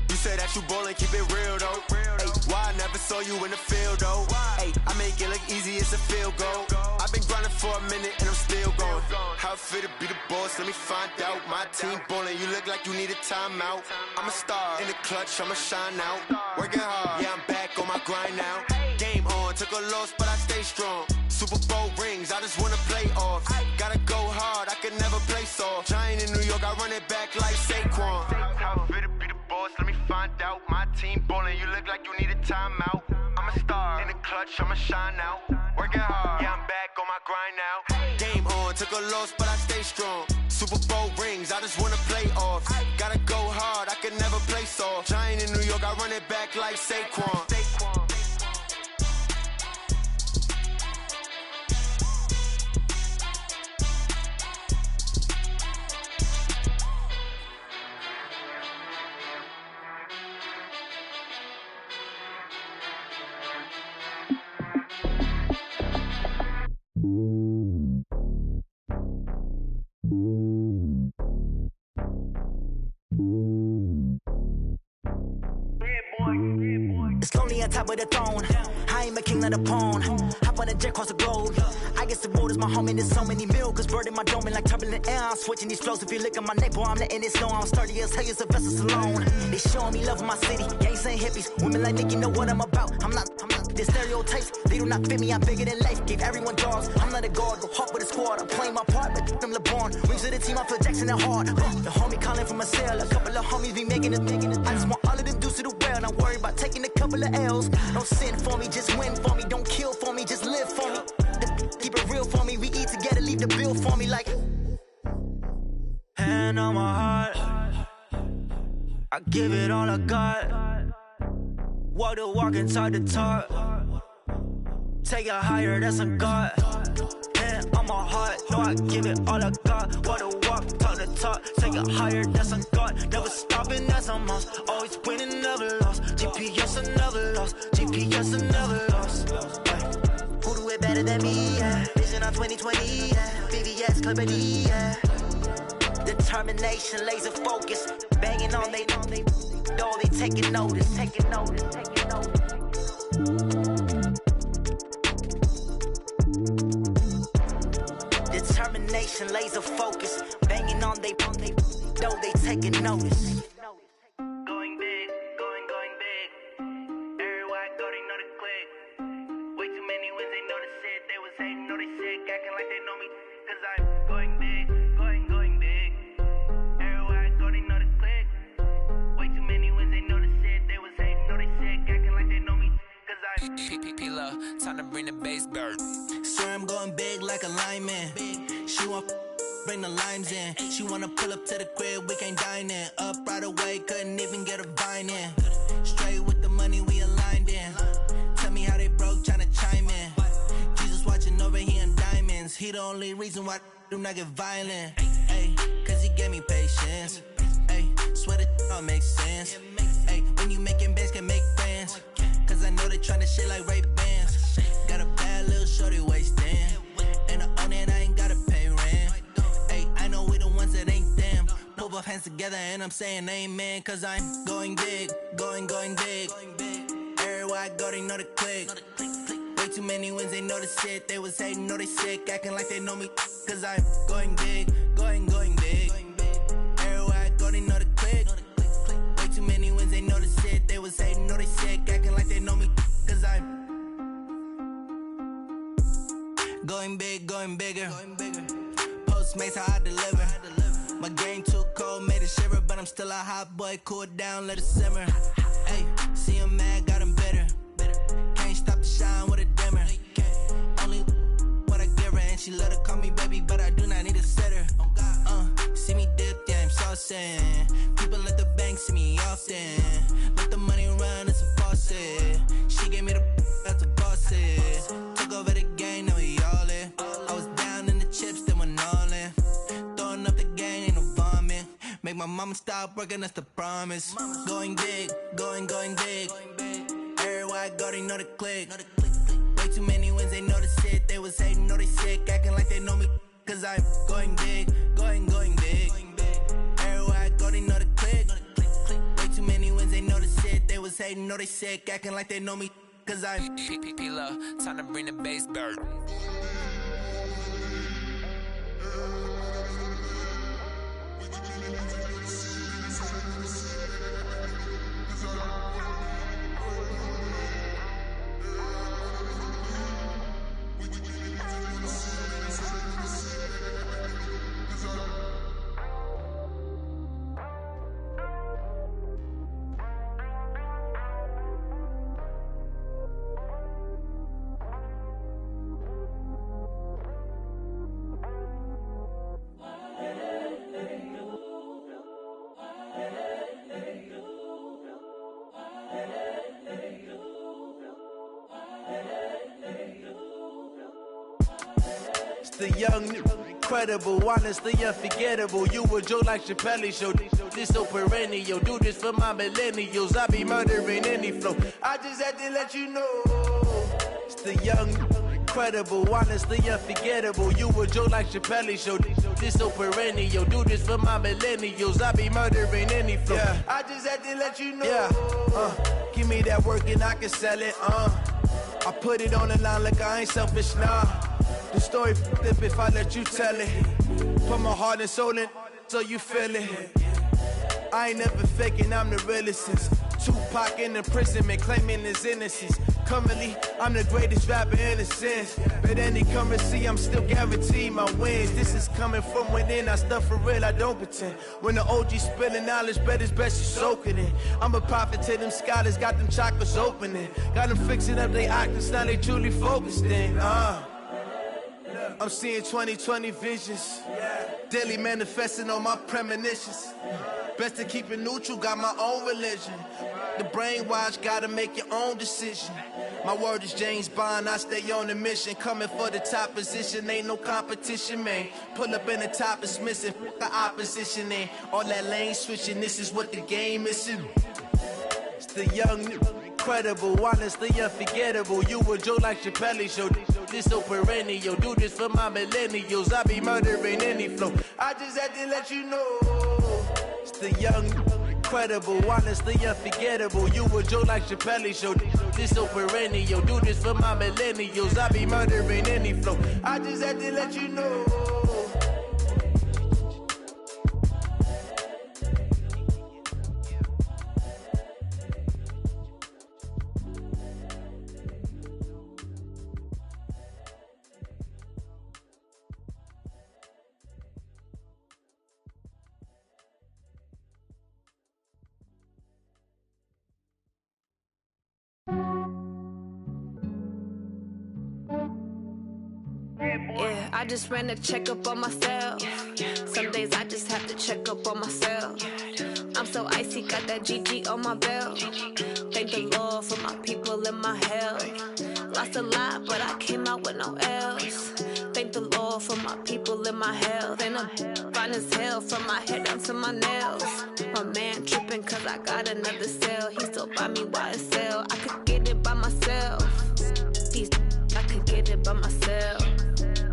You say that you ballin', keep it real though. Ay, why I never saw you in the field though? Ay, I make it look easy, it's a field goal. I've been grinding for a minute and I'm still going. How fit to be the boss, let me find out. My team ballin', you look like you need a timeout. I'm a star in the clutch, I'ma shine out. Working hard, yeah, I'm back on my grind now. Game on, took a loss, but I stay strong. Super Bowl rings, I just wanna play off. Gotta go hard, I can never play soft. Giant in New York, I run it back like Saquon. How fit to be the boss, let me find out. My team ballin', you look like you need a timeout. I'm a star in the clutch, I'ma shine out. Working hard, yeah, I'm back on my I run it back like Saquon. It's lonely on top of the throne. I ain't a king of the pawn. Hop on a jet across the globe. I guess the world is my home and there's so many mil. Cause bird in my dome and like turbulent air. I'm switching these flows. If you look at my neck, boy, I'm letting it snow. I'm sturdy as hell as a vessel alone. They showing me love in my city. Gangs saying hippies. Women like Nicki know what I'm about. I'm not. The stereotypes, they do not fit me. I'm bigger than life. Gave everyone dogs. I'm not a guard. Go hard with a squad. I'm playing my part, but them LeBron. Rings of the team, I feel Jackson and hard. The homie calling from a cell. A couple of homies be making it. I just want all of them dudes to do well. Not worry about taking a couple of L's. Don't sin for me, just win for me. Don't kill for me, just live for me. Keep it real for me. We eat together, leave the bill for me like. Hand on my heart, I give it all I got. Walk the walk and talk the talk. Take it higher, that's a God. Hand on my heart, no, I give it all I got. Walk the walk, talk the talk. Take it higher, that's a God. Never stopping, that's a must. Always winning, never lost. GPS, I never lost. GPS, I never lost. Who do it better than me? Yeah. Vision on 2020, yeah. VVS, Clippity, yeah. Determination, laser focus. Banging on they know they taking notice. Determination, laser focus. Banging on they know they taking notice. Going big, going big. Everywhere I go, they know the click. Way too many wins, they know the shit. They was hating, know they sick, acting like they know me. Cause I'm going big, going big. Everywhere I go, they know the click. Way too many wins, they know the shit. They was hating, know they sick, acting like they know me. Cause I'm P-P-P-Love, time to bring the bass bird. Swear I'm going big like a lineman. She want bring the limes in. She wanna pull up to the crib, we can't dine in. Up right away, couldn't even get a vine in. Straight with the money we aligned in. Tell me how they broke, tryna chime in. Jesus watching over here in diamonds. He the only reason why I do not get violent. Ay, cause he gave me patience. Ay, swear that all makes sense. Ay, when you making bands, can make friends. Cause I know they tryna shit like Ray-Bans. Got a bad little shorty wasting. And I own it, I ain't gotta pay rent. Ay, I know we the ones that ain't them. Pull both hands together and I'm saying amen. Cause I'm going big, going big. Everywhere I go, they know the click. Way too many wins, they know the shit. They was hating, know they sick, acting like they know me. Cause I'm going big, going big. Everywhere I go, they know the click. Way too many wins, they know the shit. They was hating, know they sick, acting like they know me. Cause I'm going big, going bigger. Postmates, how I deliver. My game too cold, made it shiver. But I'm still a hot boy, cool it down, let it simmer. Hey, see him mad, got him bitter. Can't stop the shine with a dimmer. Only what I give her, and she let her call me baby, but I do not need a sitter. See me dip, yeah, I'm saucing. People at the bank see me often. Let the money run, it's a faucet. She gave me the that's a faucet. Took over the game, now we all in. I was down in the chips, then went all in. Throwing up the gang, ain't no vomit. Make my mama stop working, that's the promise. Going big, going big. Everywhere I go, they know the click. Way too many wins, they know the shit. They was hating, know they sick, acting like they know me. Cause I'm going big, going big. Everywhere I go, they know the click. Way too many wins, they know the shit. They was hating, know they sick, acting like they know me. Cause I'm P-P-P-Love, time to bring the bass bird. It's the young, incredible, honestly unforgettable. You a Joe like Chappelle show. This so perennial. Do this for my millennials. I be murdering any flow. I just had to let you know. It's the young, incredible, honestly unforgettable. You a Joe like Chappelle show. This so perennial. Do this for my millennials. I be murdering any flow. Yeah. I just had to let you know. Yeah. Give me that work and I can sell it. I put it on the line like I ain't selfish, nah. The story flip if I let you tell it. Put my heart and soul in so you feel it. I ain't never faking, I'm the realest since Tupac in imprisonment, claiming his innocence. Currently, I'm the greatest rapper in a sense. But any currency, I'm still guaranteed my wins. This is coming from within, I stuff for real, I don't pretend. When the OG spilling knowledge, bet it's best you soak it in. I'm a prophet to them scholars, got them chakras opening. Got them fixing up they octaves, now they truly focused in. I'm seeing 2020 visions. Daily manifesting on my premonitions. Best to keep it neutral, got my own religion. The brainwash, gotta make your own decision. My word is James Bond, I stay on the mission. Coming for the top position, ain't no competition, man. Pull up in the top, it's missing, the opposition in. All that lane switching, this is what the game is. It's the young, incredible, honestly unforgettable. You a Joe like Chappelle show. This so perennial. Do this for my millennials. I be murdering any flow. I just had to let you know. It's the young, incredible, honestly unforgettable. You a Joe like Chappelle show. This so perennial. Do this for my millennials. I be murdering any flow. I just had to let you know. Yeah, I just ran a checkup on myself. Some days I just have to check up on myself. I'm so icy, got that GG on my belt. Thank the Lord for my people in my health. Lost a lot, but I came out with no else. Thank the Lord for my people in my health. And I'm fine as hell from my head down to my nails. My man tripping cause I got another cell. He still buy me YSL. I could get it by myself. I could get it by myself.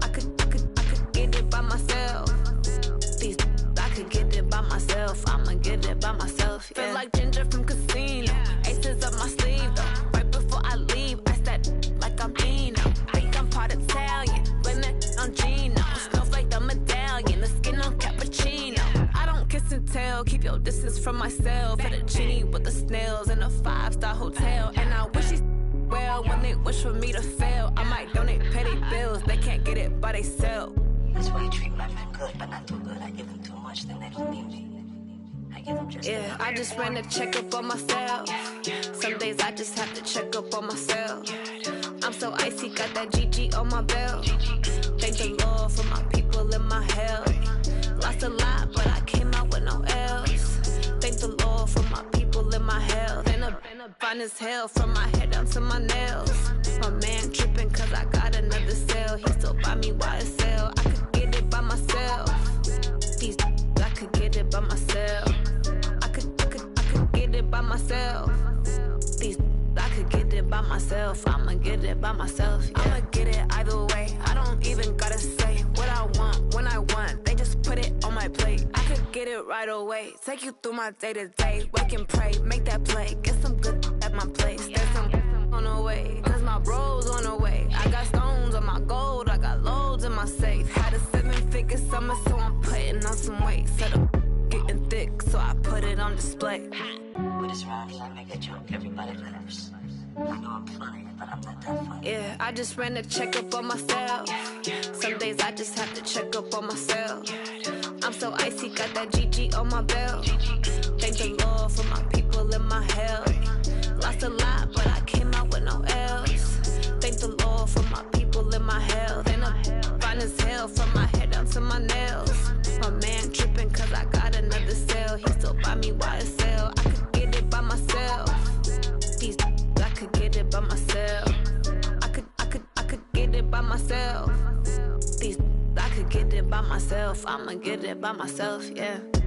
I could get it by myself. I could get it by myself. I'ma get it by myself. Yeah. Feel like Ginger from Casino. Aces up my sleeve though. Right before I leave, I said like I'm Dino. Think I'm part Italian. Blame that on Gino. Smells like the medallion. The skin on cappuccino. I don't kiss and tell. Keep your distance from myself. For the genie with the snails in a 5-star hotel. And I wish he's well when they wish for me to fail. I might donate petty bills. They can't get it by they sell. That's why you treat my men good, but not too good. I give them too much, then they don't need me. I give them just yeah, I just ran a checkup on myself. Some days I just have to check up on myself. I'm so icy, got that GG on my belt. Thank the Lord for my people in my health. Lost a lot, but I came out with no else. Thank the Lord for my people in my health. And I'm fine as hell from my head down to my nails. My man tripping cause I got another cell. He still buy me YSL. I could get it by myself. I could get it by myself. I could get it by myself. I could get it by myself. I'ma get it by myself. Yeah. I'ma get it either way. I don't even gotta say what I want when I want. They just put it on my plate. I could get it right away. Take you through my day to day. Wake and pray, make that play. Get some good at my place. There's some on the way. Cause my bro's on the way. I got stones on my gold. I got loads in my safe. Had a 7-figure summer, so I'm putting on some weight. Set up getting thick, so I put it on display. With this round here, I make a joke. Everybody laughs. I know I'm funny, but I'm not that funny. Yeah, I just ran a checkup on myself. Some days I just have to check up on myself. I'm so icy, got that GG on my belt. Thank the Lord for my people in my health. Lost a lot, but I came out with no else. Thank the Lord for my people in my health. And I'm fine as hell from my head down to my nails. My man tripping cause I got another cell. He still buy me YSL. I could get it by myself. I could get it by myself. I could get it by myself. by myself. I'ma get it by myself, yeah.